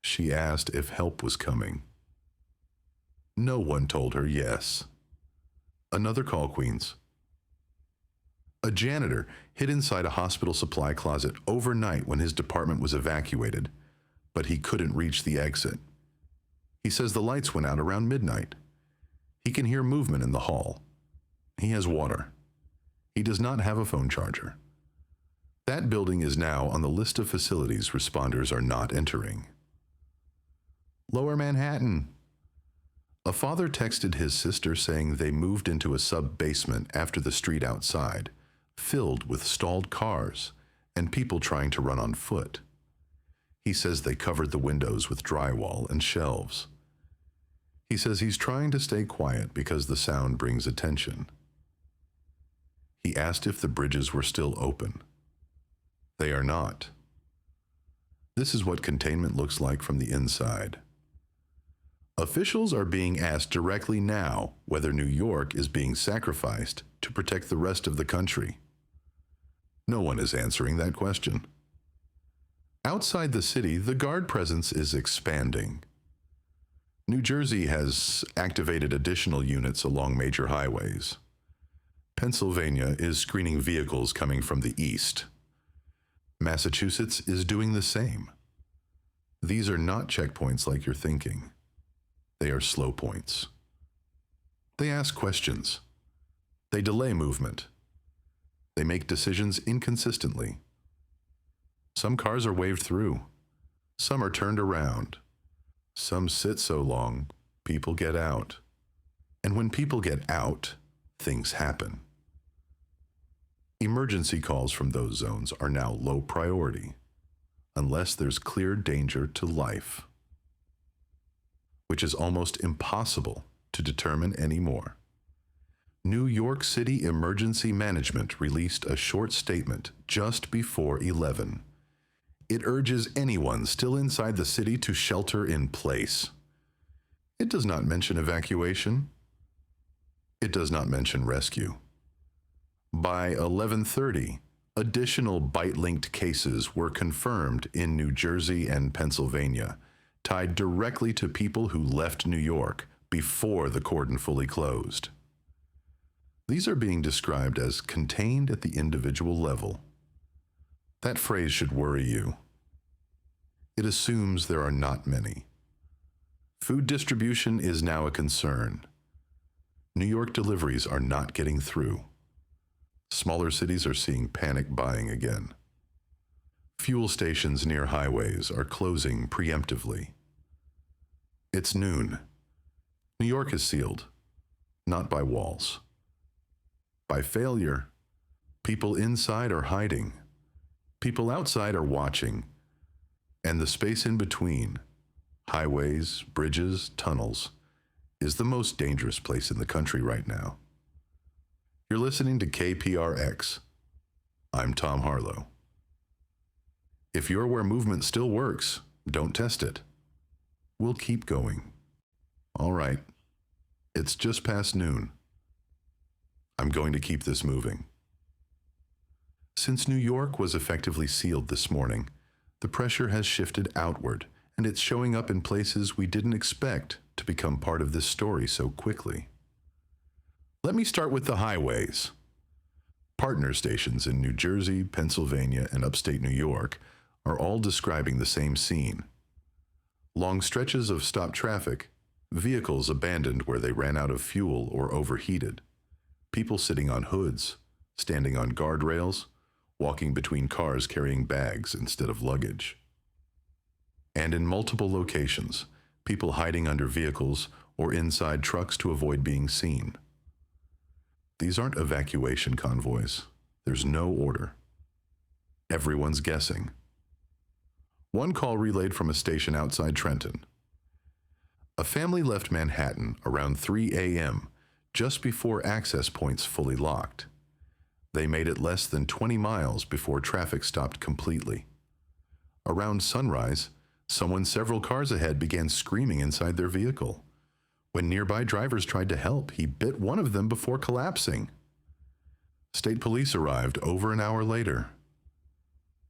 She asked if help was coming. No one told her yes. Another call, Queens. A janitor hid inside a hospital supply closet overnight when his department was evacuated, but he couldn't reach the exit. He says the lights went out around midnight. He can hear movement in the hall. He has water. He does not have a phone charger. That building is now on the list of facilities responders are not entering. Lower Manhattan. A father texted his sister saying they moved into a sub-basement after the street outside, filled with stalled cars and people trying to run on foot. He says they covered the windows with drywall and shelves. He says he's trying to stay quiet because the sound brings attention. He asked if the bridges were still open. They are not. This is what containment looks like from the inside. Officials are being asked directly now whether New York is being sacrificed to protect the rest of the country. No one is answering that question. Outside the city, the Guard presence is expanding. New Jersey has activated additional units along major highways. Pennsylvania is screening vehicles coming from the east. Massachusetts is doing the same. These are not checkpoints like you're thinking. They are slow points. They ask questions. They delay movement. They make decisions inconsistently. Some cars are waved through. Some are turned around. Some sit so long, people get out. And when people get out, things happen. Emergency calls from those zones are now low priority, unless there's clear danger to life, which is almost impossible to determine anymore. New York City Emergency Management released a short statement just before 11. It urges anyone still inside the city to shelter in place. It does not mention evacuation. It does not mention rescue. By 11:30, additional bite-linked cases were confirmed in New Jersey and Pennsylvania, tied directly to people who left New York before the cordon fully closed. These are being described as contained at the individual level. That phrase should worry you. It assumes there are not many. Food distribution is now a concern. New York deliveries are not getting through. Smaller cities are seeing panic buying again. Fuel stations near highways are closing preemptively. It's noon. New York is sealed, not by walls. By failure, people inside are hiding. People outside are watching. And the space in between, highways, bridges, tunnels, is the most dangerous place in the country right now. You're listening to KPRX. I'm Tom Harlow. If you're where movement still works, don't test it. We'll keep going. All right. It's just past noon. I'm going to keep this moving. Since New York was effectively sealed this morning, the pressure has shifted outward, and it's showing up in places we didn't expect to become part of this story so quickly. Let me start with the highways. Partner stations in New Jersey, Pennsylvania, and upstate New York are all describing the same scene. Long stretches of stopped traffic, vehicles abandoned where they ran out of fuel or overheated, people sitting on hoods, standing on guardrails, walking between cars carrying bags instead of luggage. And in multiple locations, people hiding under vehicles or inside trucks to avoid being seen. These aren't evacuation convoys. There's no order. Everyone's guessing. One call relayed from a station outside Trenton. A family left Manhattan around 3 a.m., just before access points fully locked. They made it less than 20 miles before traffic stopped completely. Around sunrise, someone several cars ahead began screaming inside their vehicle. When nearby drivers tried to help, he bit one of them before collapsing. State police arrived over an hour later.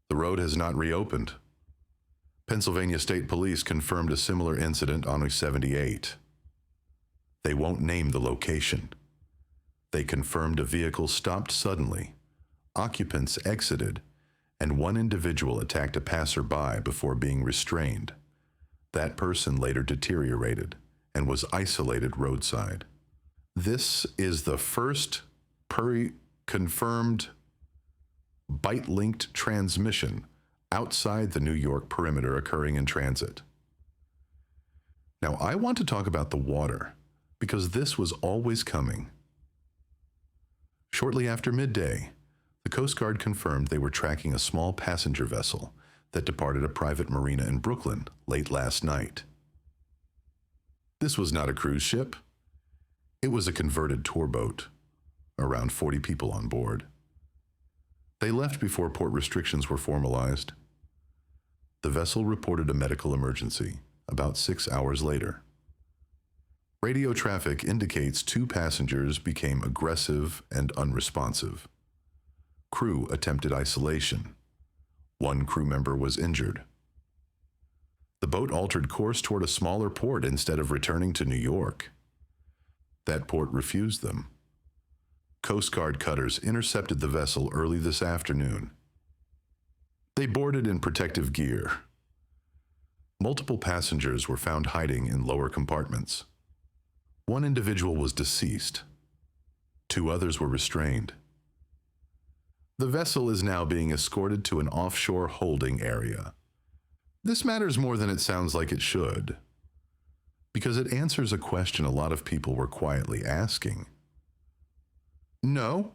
The road has not reopened. Pennsylvania State Police confirmed a similar incident on I-78. They won't name the location. They confirmed a vehicle stopped suddenly, occupants exited, and one individual attacked a passerby before being restrained. That person later deteriorated and was isolated roadside. This is the first confirmed bite-linked transmission outside the New York perimeter occurring in transit. Now, I want to talk about the water, because this was always coming. Shortly after midday, the Coast Guard confirmed they were tracking a small passenger vessel that departed a private marina in Brooklyn late last night. This was not a cruise ship. It was a converted tour boat, around 40 people on board. They left before port restrictions were formalized. The vessel reported a medical emergency about 6 hours later. Radio traffic indicates 2 passengers became aggressive and unresponsive. Crew attempted isolation. 1 crew member was injured. The boat altered course toward a smaller port instead of returning to New York. That port refused them. Coast Guard cutters intercepted the vessel early this afternoon. They boarded in protective gear. Multiple passengers were found hiding in lower compartments. 1 individual was deceased. 2 others were restrained. The vessel is now being escorted to an offshore holding area. This matters more than it sounds like it should, because it answers a question a lot of people were quietly asking. No,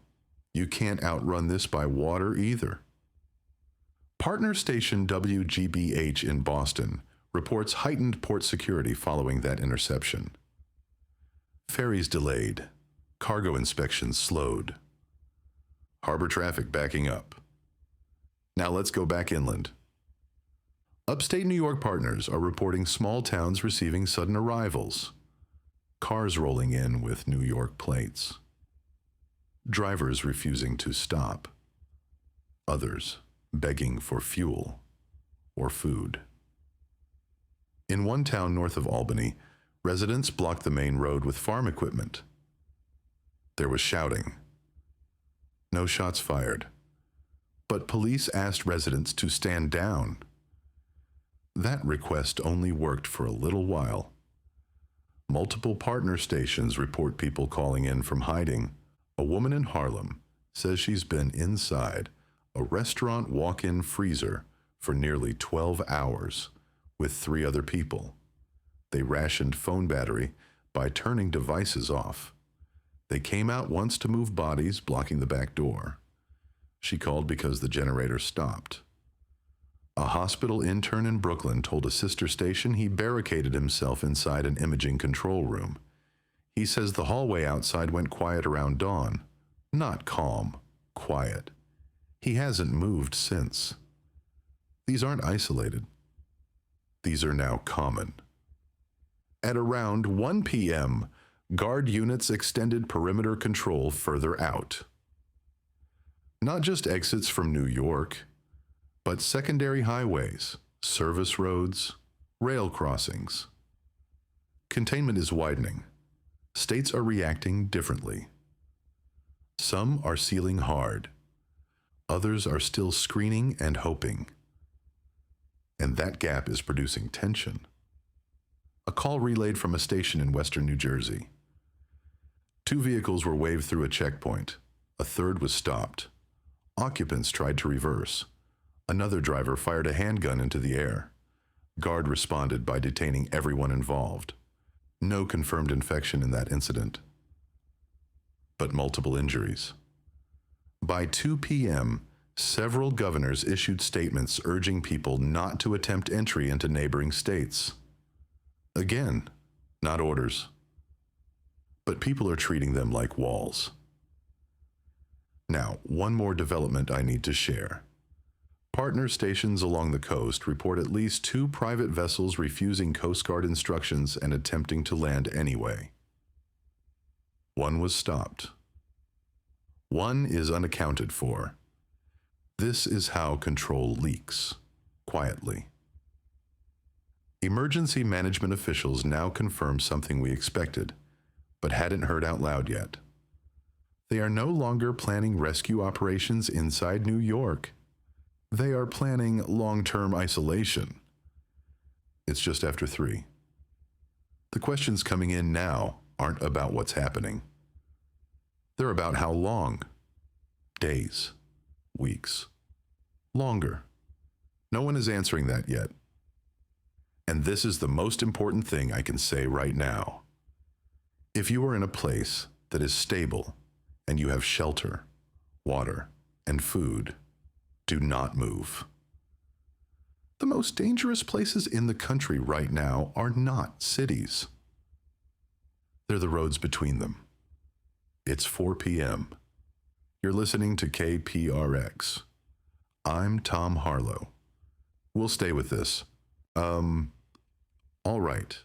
you can't outrun this by water either. Partner station WGBH in Boston reports heightened port security following that interception. Ferries delayed, Cargo inspections slowed. Harbor traffic backing up. Now let's go back inland. Upstate New York partners are reporting small towns receiving sudden arrivals. Cars rolling in with New York plates. Drivers refusing to stop. Others begging for fuel or food. In one town north of Albany, residents blocked the main road with farm equipment. There was shouting. No shots fired, but police asked residents to stand down. That request only worked for a little while. Multiple partner stations report people calling in from hiding. A woman in Harlem says she's been inside a restaurant walk-in freezer for nearly 12 hours with 3 other people. They rationed phone battery by turning devices off. They came out once to move bodies, blocking the back door. She called because the generator stopped. A hospital intern in Brooklyn told a sister station he barricaded himself inside an imaging control room. He says the hallway outside went quiet around dawn. Not calm, quiet. He hasn't moved since. These aren't isolated. These are now common. At around 1 p.m., guard units extended perimeter control further out. Not just exits from New York, but secondary highways, service roads, rail crossings. Containment is widening. States are reacting differently. Some are sealing hard. Others are still screening and hoping. And that gap is producing tension. A call relayed from a station in western New Jersey. 2 vehicles were waved through a checkpoint. A third was stopped. Occupants tried to reverse. Another driver fired a handgun into the air. Guard responded by detaining everyone involved. No confirmed infection in that incident, but multiple injuries. By 2 p.m., several governors issued statements urging people not to attempt entry into neighboring states. Again, not orders, but people are treating them like walls. Now, one more development I need to share. Partner stations along the coast report at least 2 private vessels refusing Coast Guard instructions and attempting to land anyway. One was stopped. One is unaccounted for. This is how control leaks, quietly. Emergency management officials now confirm something we expected, but hadn't heard out loud yet. They are no longer planning rescue operations inside New York. They are planning long-term isolation. It's just after 3. The questions coming in now aren't about what's happening. They're about how long. Days, weeks, longer. No one is answering that yet. And this is the most important thing I can say right now. If you are in a place that is stable and you have shelter, water, and food, do not move. The most dangerous places in the country right now are not cities. They're the roads between them. It's 4 p.m. You're listening to KPRX. I'm Tom Harlow. We'll stay with this. All right.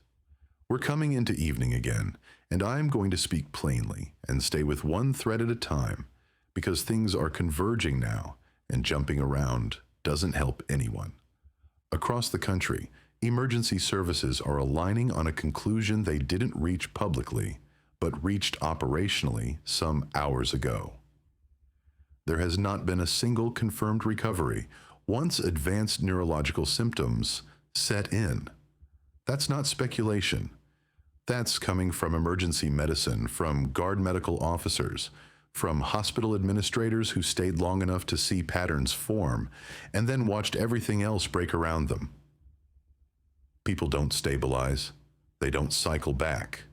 We're coming into evening again, and I'm going to speak plainly and stay with one thread at a time because things are converging now, and jumping around doesn't help anyone. Across the country, emergency services are aligning on a conclusion they didn't reach publicly, but reached operationally some hours ago. There has not been a single confirmed recovery once advanced neurological symptoms set in. That's not speculation. That's coming from emergency medicine, from guard medical officers, from hospital administrators who stayed long enough to see patterns form and then watched everything else break around them. People don't stabilize. They don't cycle back.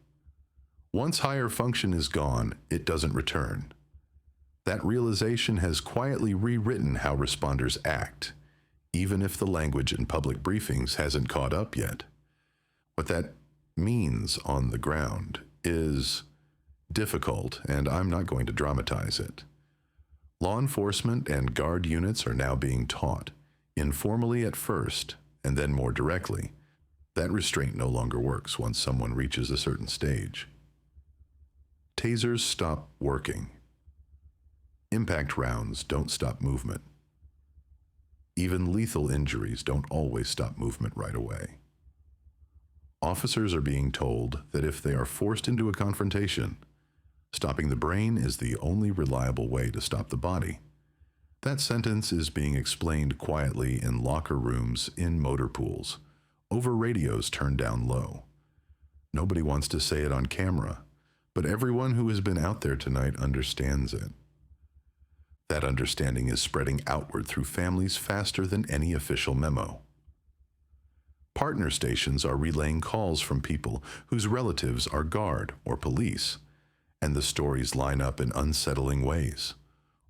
Once higher function is gone, it doesn't return. That realization has quietly rewritten how responders act, even if the language in public briefings hasn't caught up yet. What that means on the ground is difficult, and I'm not going to dramatize it. Law enforcement and guard units are now being taught, informally at first, and then more directly, that restraint no longer works once someone reaches a certain stage. Tasers stop working. Impact rounds don't stop movement. Even lethal injuries don't always stop movement right away. Officers are being told that if they are forced into a confrontation, stopping the brain is the only reliable way to stop the body. That sentence is being explained quietly in locker rooms, in motor pools, over radios turned down low. Nobody wants to say it on camera, but everyone who has been out there tonight understands it. That understanding is spreading outward through families faster than any official memo. Partner stations are relaying calls from people whose relatives are guard or police, and the stories line up in unsettling ways.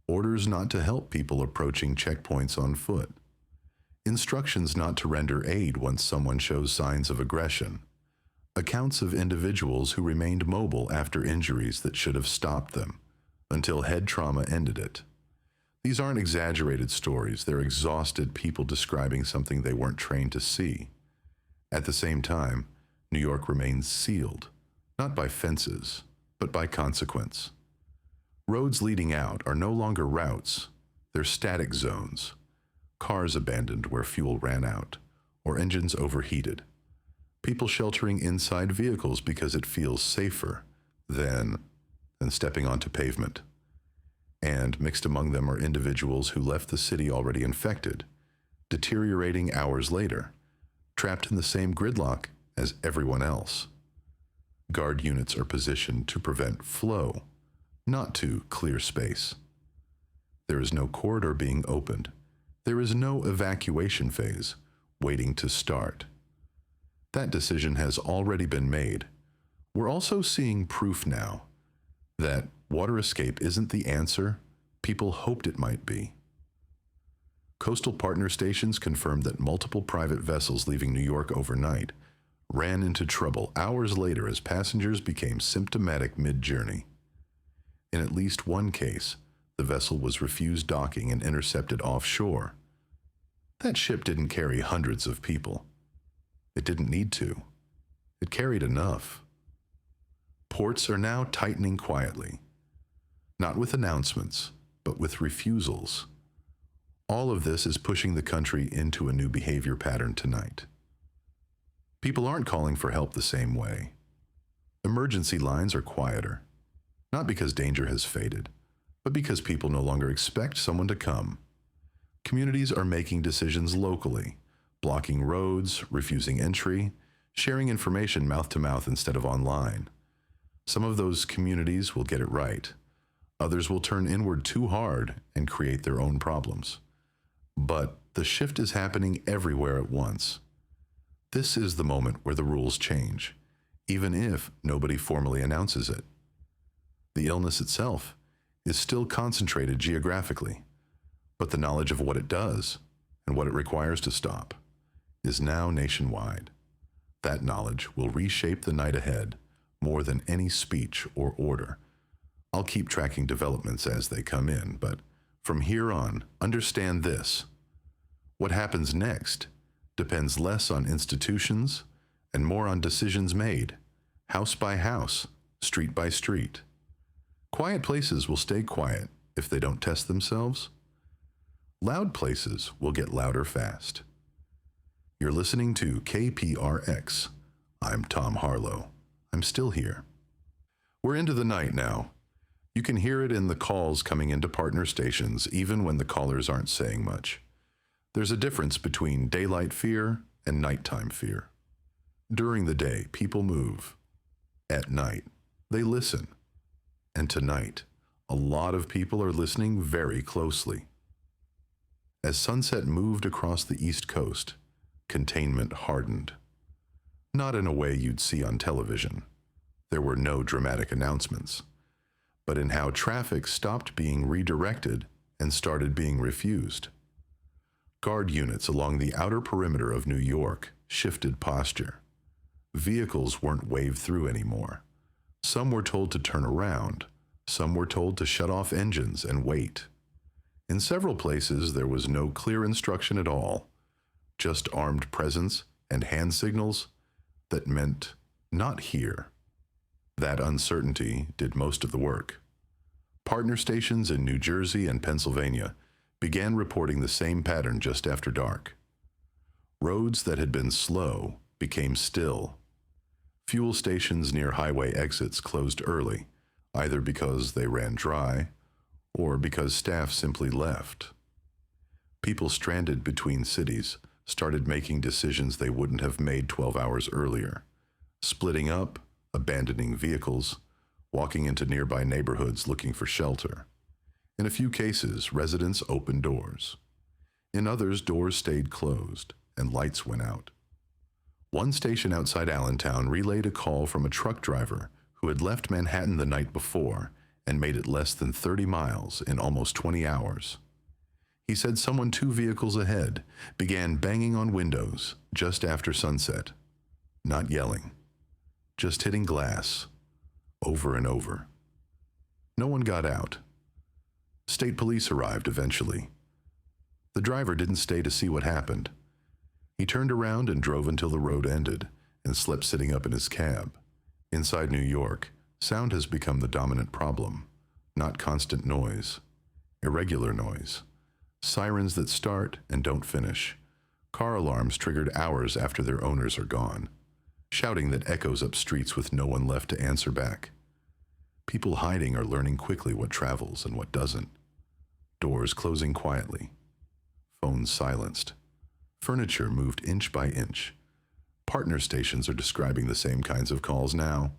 Orders not to help people approaching checkpoints on foot. Instructions not to render aid once someone shows signs of aggression. Accounts of individuals who remained mobile after injuries that should have stopped them, until head trauma ended it. These aren't exaggerated stories, they're exhausted people describing something they weren't trained to see. At the same time, New York remains sealed, not by fences, but by consequence. Roads leading out are no longer routes, they're static zones. Cars abandoned where fuel ran out, or engines overheated. People sheltering inside vehicles because it feels safer than stepping onto pavement. And mixed among them are individuals who left the city already infected, deteriorating hours later, trapped in the same gridlock as everyone else. Guard units are positioned to prevent flow, not to clear space. There is no corridor being opened. There is no evacuation phase waiting to start. That decision has already been made. We're also seeing proof now that water escape isn't the answer people hoped it might be. Coastal partner stations confirmed that multiple private vessels leaving New York overnight ran into trouble hours later as passengers became symptomatic mid-journey. In at least one case, the vessel was refused docking and intercepted offshore. That ship didn't carry hundreds of people. It didn't need to. It carried enough. Ports are now tightening quietly, not with announcements, but with refusals. All of this is pushing the country into a new behavior pattern tonight. People aren't calling for help the same way. Emergency lines are quieter, not because danger has faded, but because people no longer expect someone to come. Communities are making decisions locally, blocking roads, refusing entry, sharing information mouth to mouth instead of online. Some of those communities will get it right. Others will turn inward too hard and create their own problems. But the shift is happening everywhere at once. This is the moment where the rules change, even if nobody formally announces it. The illness itself is still concentrated geographically, but the knowledge of what it does and what it requires to stop is now nationwide. That knowledge will reshape the night ahead more than any speech or order. I'll keep tracking developments as they come in, but from here on, understand this. What happens next depends less on institutions and more on decisions made, house by house, street by street. Quiet places will stay quiet if they don't test themselves. Loud places will get louder fast. You're listening to KPRX. I'm Tom Harlow. I'm still here. We're into the night now. You can hear it in the calls coming into partner stations, even when the callers aren't saying much. There's a difference between daylight fear and nighttime fear. During the day, people move. At night, they listen. And tonight, a lot of people are listening very closely. As sunset moved across the East Coast, containment hardened. Not in a way you'd see on television. There were no dramatic announcements, but in how traffic stopped being redirected and started being refused. Guard units along the outer perimeter of New York shifted posture. Vehicles weren't waved through anymore. Some were told to turn around. Some were told to shut off engines and wait. In several places, there was no clear instruction at all, just armed presence and hand signals that meant not here. That uncertainty did most of the work. Partner stations in New Jersey and Pennsylvania began reporting the same pattern just after dark. Roads that had been slow became still. Fuel stations near highway exits closed early, either because they ran dry or because staff simply left. People stranded between cities started making decisions they wouldn't have made 12 hours earlier, splitting up, abandoning vehicles, walking into nearby neighborhoods looking for shelter. In a few cases, residents opened doors. In others, doors stayed closed and lights went out. One station outside Allentown relayed a call from a truck driver who had left Manhattan the night before and made it less than 30 miles in almost 20 hours. He said someone 2 vehicles ahead began banging on windows just after sunset, not yelling, just hitting glass over and over. No one got out. State police arrived eventually. The driver didn't stay to see what happened. He turned around and drove until the road ended and slept sitting up in his cab. Inside New York, sound has become the dominant problem, not constant noise, irregular noise, sirens that start and don't finish, car alarms triggered hours after their owners are gone, shouting that echoes up streets with no one left to answer back. People hiding are learning quickly what travels and what doesn't. Doors closing quietly, phones silenced, furniture moved inch by inch. Partner stations are describing the same kinds of calls now.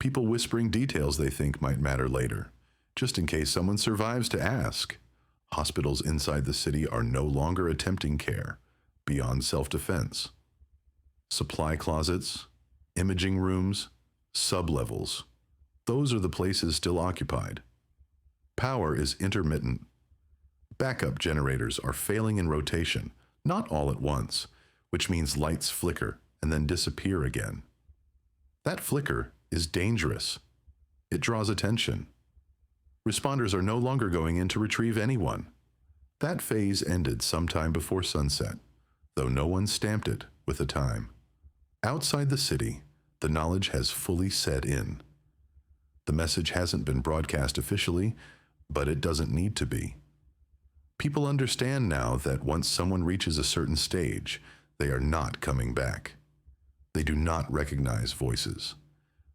People whispering details they think might matter later, just in case someone survives to ask. Hospitals inside the city are no longer attempting care beyond self-defense. Supply closets, imaging rooms, sublevels. Those are the places still occupied. Power is intermittent. Backup generators are failing in rotation, not all at once, which means lights flicker and then disappear again. That flicker is dangerous. It draws attention. Responders are no longer going in to retrieve anyone. That phase ended sometime before sunset, though no one stamped it with a time. Outside the city, the knowledge has fully set in. The message hasn't been broadcast officially, but it doesn't need to be. People understand now that once someone reaches a certain stage, they are not coming back. They do not recognize voices.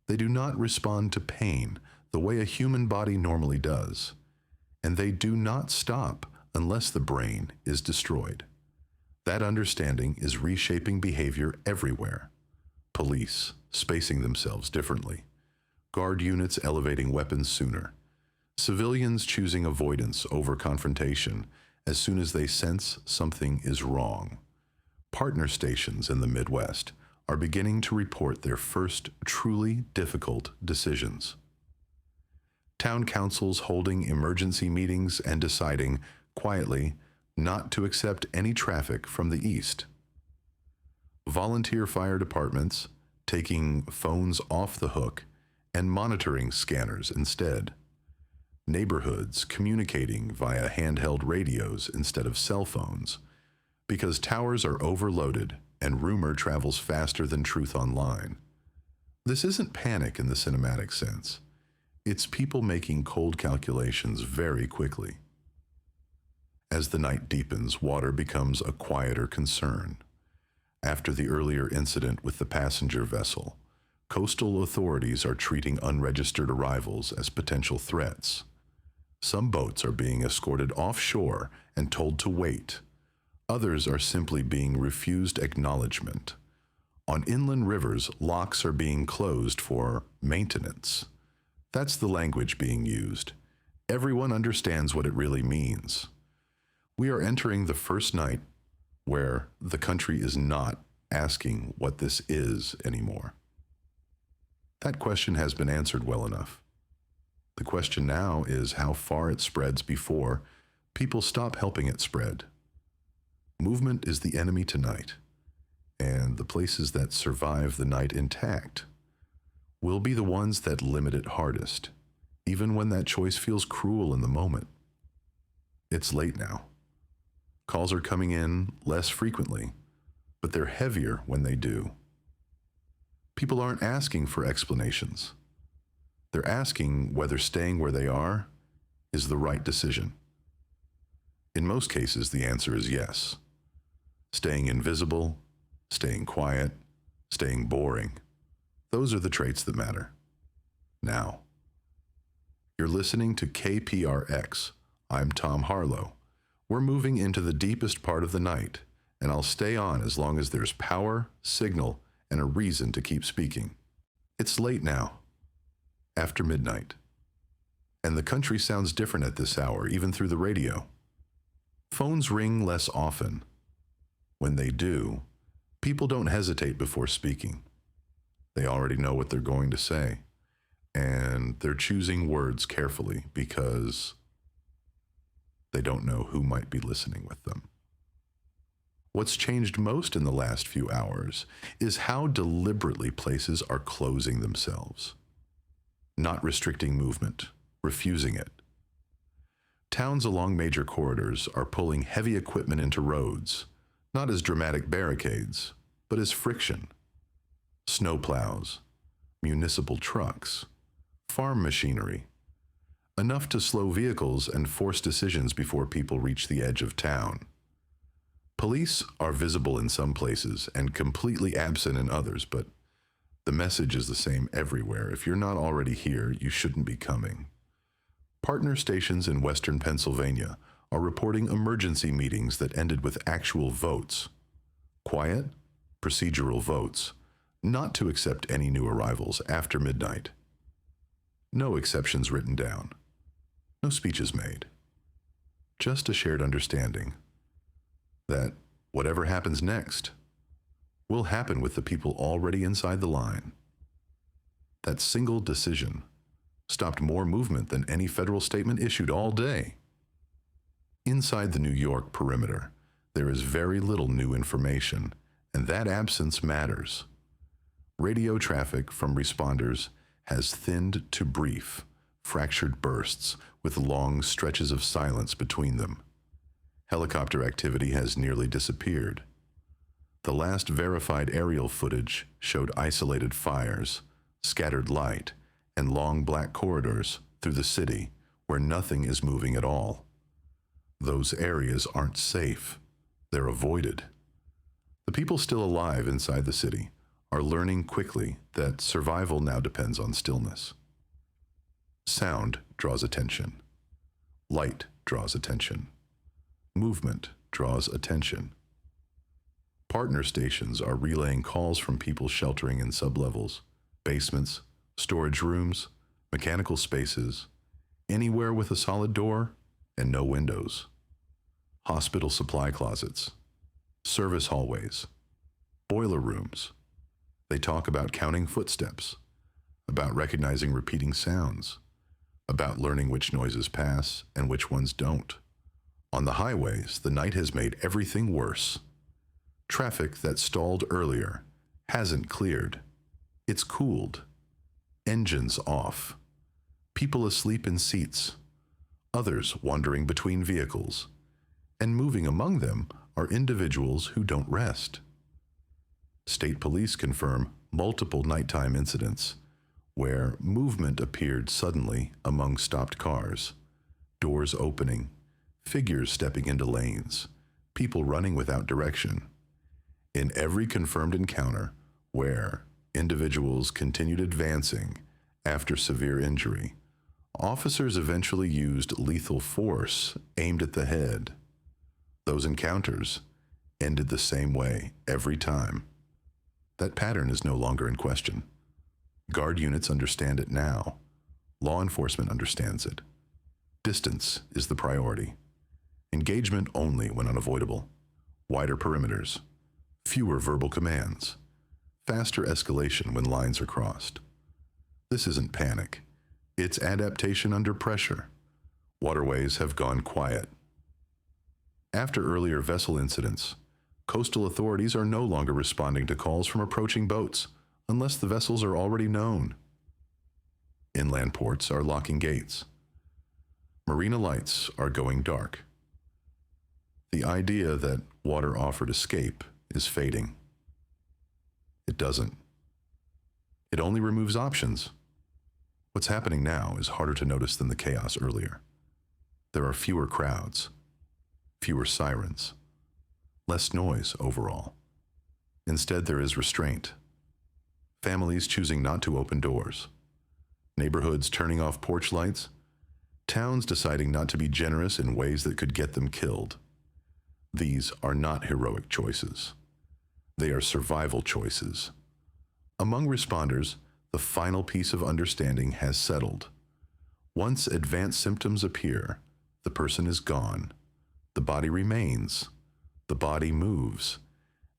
They do not respond to pain the way a human body normally does. And they do not stop unless the brain is destroyed. That understanding is reshaping behavior everywhere. Police spacing themselves differently. Guard units elevating weapons sooner. Civilians choosing avoidance over confrontation as soon as they sense something is wrong. Partner stations in the Midwest are beginning to report their first truly difficult decisions. Town councils holding emergency meetings and deciding, quietly, not to accept any traffic from the east. Volunteer fire departments taking phones off the hook and monitoring scanners instead. Neighborhoods communicating via handheld radios instead of cell phones, because towers are overloaded and rumor travels faster than truth online. This isn't panic in the cinematic sense. It's people making cold calculations very quickly. As the night deepens, water becomes a quieter concern. After the earlier incident with the passenger vessel, coastal authorities are treating unregistered arrivals as potential threats. Some boats are being escorted offshore and told to wait. Others are simply being refused acknowledgement. On inland rivers, locks are being closed for maintenance. That's the language being used. Everyone understands what it really means. We are entering the first night where the country is not asking what this is anymore. That question has been answered well enough. The question now is how far it spreads before people stop helping it spread. Movement is the enemy tonight, and the places that survive the night intact will be the ones that limit it hardest, even when that choice feels cruel in the moment. It's late now. Calls are coming in less frequently, but they're heavier when they do. People aren't asking for explanations. They're asking whether staying where they are is the right decision. In most cases, the answer is yes. Staying invisible, staying quiet, staying boring. Those are the traits that matter. Now, you're listening to KPRX. I'm Tom Harlow. We're moving into the deepest part of the night, and I'll stay on as long as there's power, signal, and a reason to keep speaking. It's late now, after midnight, and the country sounds different at this hour, even through the radio. Phones ring less often. When they do, people don't hesitate before speaking. They already know what they're going to say, and they're choosing words carefully because they don't know who might be listening with them. What's changed most in the last few hours is how deliberately places are closing themselves, not restricting movement, refusing it. Towns along major corridors are pulling heavy equipment into roads, not as dramatic barricades, but as friction. Snowplows, municipal trucks, farm machinery, enough to slow vehicles and force decisions before people reach the edge of town. Police are visible in some places and completely absent in others, but the message is the same everywhere. If you're not already here, you shouldn't be coming. Partner stations in western Pennsylvania are reporting emergency meetings that ended with actual votes. Quiet, procedural votes, not to accept any new arrivals after midnight. No exceptions written down. No speeches made. Just a shared understanding that whatever happens next will happen with the people already inside the line. That single decision stopped more movement than any federal statement issued all day. Inside the New York perimeter, there is very little new information, and that absence matters. Radio traffic from responders has thinned to brief, fractured bursts with long stretches of silence between them. Helicopter activity has nearly disappeared. The last verified aerial footage showed isolated fires, scattered light, and long black corridors through the city where nothing is moving at all. Those areas aren't safe. They're avoided. The people still alive inside the city are learning quickly that survival now depends on stillness. Sound draws attention. Light draws attention. Movement draws attention. Partner stations are relaying calls from people sheltering in sublevels, basements, storage rooms, mechanical spaces, anywhere with a solid door and no windows. Hospital supply closets, service hallways, boiler rooms. They talk about counting footsteps, about recognizing repeating sounds, about learning which noises pass and which ones don't. On the highways, the night has made everything worse. Traffic that stalled earlier hasn't cleared. It's cooled. Engines off. People asleep in seats. Others wandering between vehicles. And moving among them are individuals who don't rest. State police confirm multiple nighttime incidents where movement appeared suddenly among stopped cars, doors opening, figures stepping into lanes, people running without direction. In every confirmed encounter where individuals continued advancing after severe injury, officers eventually used lethal force aimed at the head. Those encounters ended the same way every time. That pattern is no longer in question. Guard units understand it now. Law enforcement understands it. Distance is the priority. Engagement only when unavoidable. Wider perimeters. Fewer verbal commands. Faster escalation when lines are crossed. This isn't panic. It's adaptation under pressure. Waterways have gone quiet. After earlier vessel incidents, coastal authorities are no longer responding to calls from approaching boats unless the vessels are already known. inland ports are locking gates. Marina lights are going dark. The idea that water offered escape is fading. It doesn't. It only removes options. What's happening now is harder to notice than the chaos earlier. There are fewer crowds, fewer sirens, less noise overall. Instead, there is restraint. Families choosing not to open doors, neighborhoods turning off porch lights, towns deciding not to be generous in ways that could get them killed. These are not heroic choices. They are survival choices. Among responders, the final piece of understanding has settled. Once advanced symptoms appear, the person is gone. The body remains. The body moves.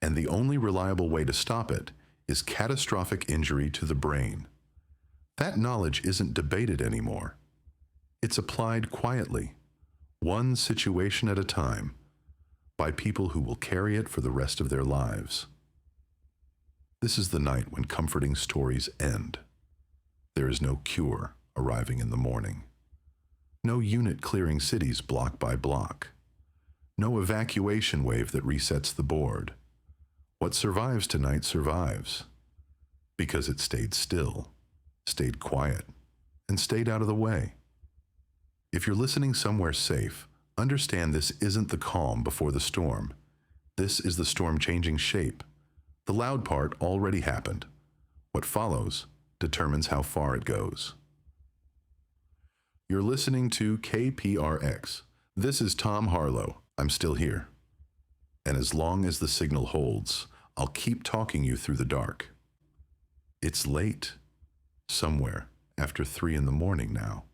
And the only reliable way to stop it is catastrophic injury to the brain. That knowledge isn't debated anymore. It's applied quietly, one situation at a time, by people who will carry it for the rest of their lives. This is the night when comforting stories end. There is no cure arriving in the morning. No unit clearing cities block by block. No evacuation wave that resets the board. What survives tonight survives because it stayed still, stayed quiet, and stayed out of the way. If you're listening somewhere safe, understand this isn't the calm before the storm. This is the storm changing shape. The loud part already happened. What follows determines how far it goes. You're listening to KPRX. This is Tom Harlow. I'm still here. And as long as the signal holds, I'll keep talking you through the dark. It's late, somewhere after 3 in the morning now.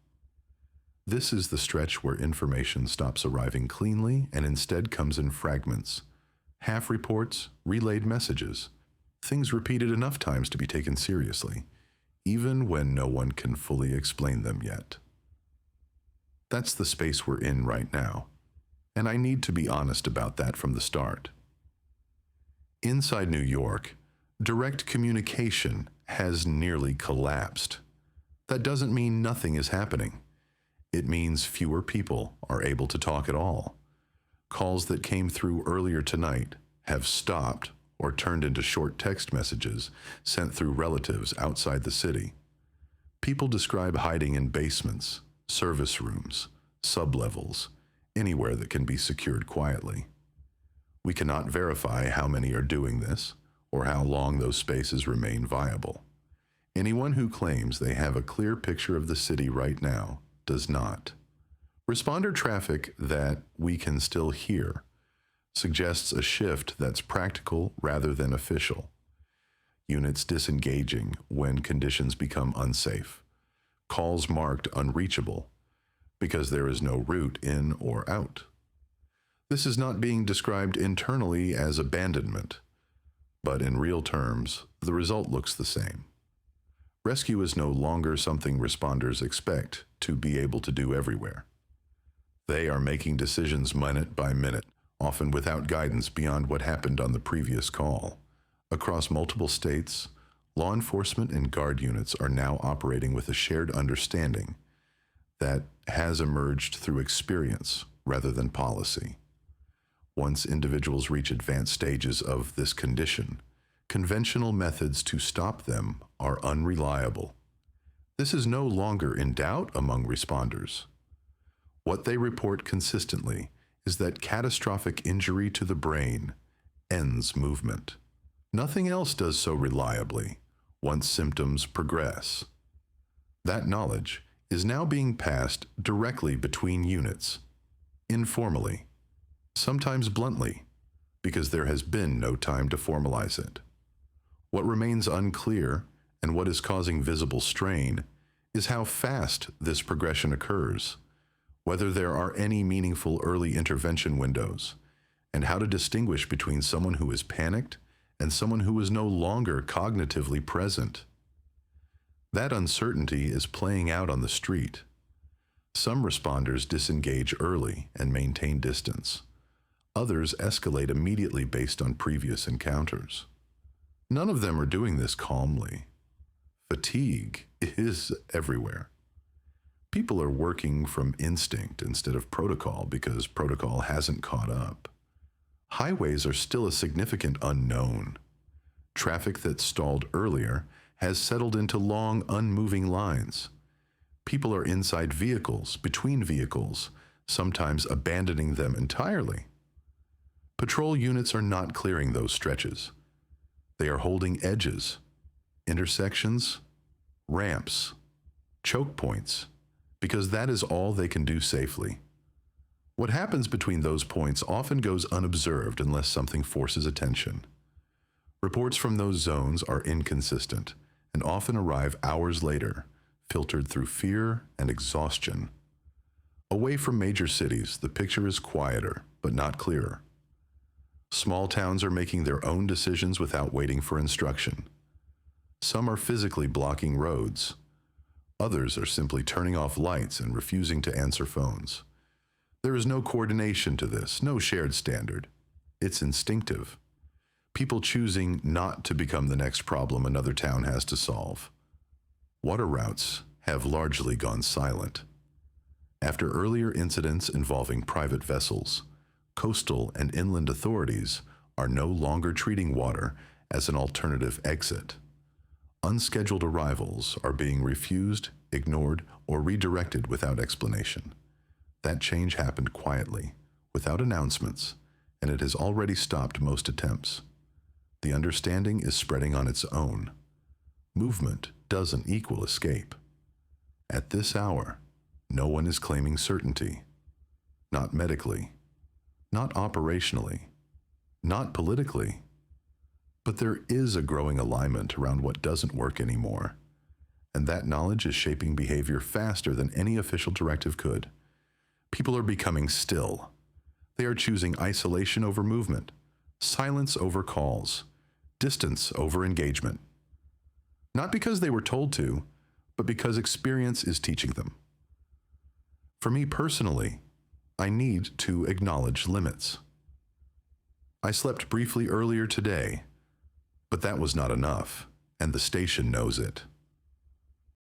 This is the stretch where information stops arriving cleanly and instead comes in fragments. Half reports, relayed messages, things repeated enough times to be taken seriously, even when no one can fully explain them yet. That's the space we're in right now, and I need to be honest about that from the start. Inside New York, direct communication has nearly collapsed. That doesn't mean nothing is happening. It means fewer people are able to talk at all. Calls that came through earlier tonight have stopped or turned into short text messages sent through relatives outside the city. People describe hiding in basements, service rooms, sublevels, anywhere that can be secured quietly. We cannot verify how many are doing this or how long those spaces remain viable. Anyone who claims they have a clear picture of the city right now does not. Responder traffic that we can still hear suggests a shift that's practical rather than official. Units disengaging when conditions become unsafe. Calls marked unreachable because there is no route in or out. This is not being described internally as abandonment, but in real terms, the result looks the same. Rescue is no longer something responders expect to be able to do everywhere. They are making decisions minute by minute, often without guidance beyond what happened on the previous call. Across multiple states, law enforcement and guard units are now operating with a shared understanding that has emerged through experience rather than policy. Once individuals reach advanced stages of this condition, conventional methods to stop them are unreliable. This is no longer in doubt among responders. What they report consistently is that catastrophic injury to the brain ends movement. Nothing else does so reliably once symptoms progress. That knowledge is now being passed directly between units, informally, sometimes bluntly, because there has been no time to formalize it. What remains unclear and what is causing visible strain is how fast this progression occurs, whether there are any meaningful early intervention windows, and how to distinguish between someone who is panicked and someone who is no longer cognitively present. That uncertainty is playing out on the street. Some responders disengage early and maintain distance. Others escalate immediately based on previous encounters. None of them are doing this calmly. Fatigue is everywhere. People are working from instinct instead of protocol because protocol hasn't caught up. Highways are still a significant unknown. Traffic that stalled earlier has settled into long, unmoving lines. People are inside vehicles, between vehicles, sometimes abandoning them entirely. Patrol units are not clearing those stretches. They are holding edges, intersections, ramps, choke points, because that is all they can do safely. What happens between those points often goes unobserved unless something forces attention. Reports from those zones are inconsistent and often arrive hours later, filtered through fear and exhaustion. Away from major cities, the picture is quieter, but not clearer. Small towns are making their own decisions without waiting for instruction. Some are physically blocking roads. Others are simply turning off lights and refusing to answer phones. There is no coordination to this, no shared standard. It's instinctive. People choosing not to become the next problem another town has to solve. Water routes have largely gone silent. After earlier incidents involving private vessels, coastal and inland authorities are no longer treating water as an alternative exit. Unscheduled arrivals are being refused, ignored, or redirected without explanation. That change happened quietly, without announcements, and it has already stopped most attempts. The understanding is spreading on its own. Movement doesn't equal escape. At this hour, no one is claiming certainty. Not medically, not operationally, not politically. But there is a growing alignment around what doesn't work anymore, and that knowledge is shaping behavior faster than any official directive could. People are becoming still. They are choosing isolation over movement, silence over calls, distance over engagement. Not because they were told to, but because experience is teaching them. For me personally, I need to acknowledge limits. I slept briefly earlier today, but that was not enough, and the station knows it.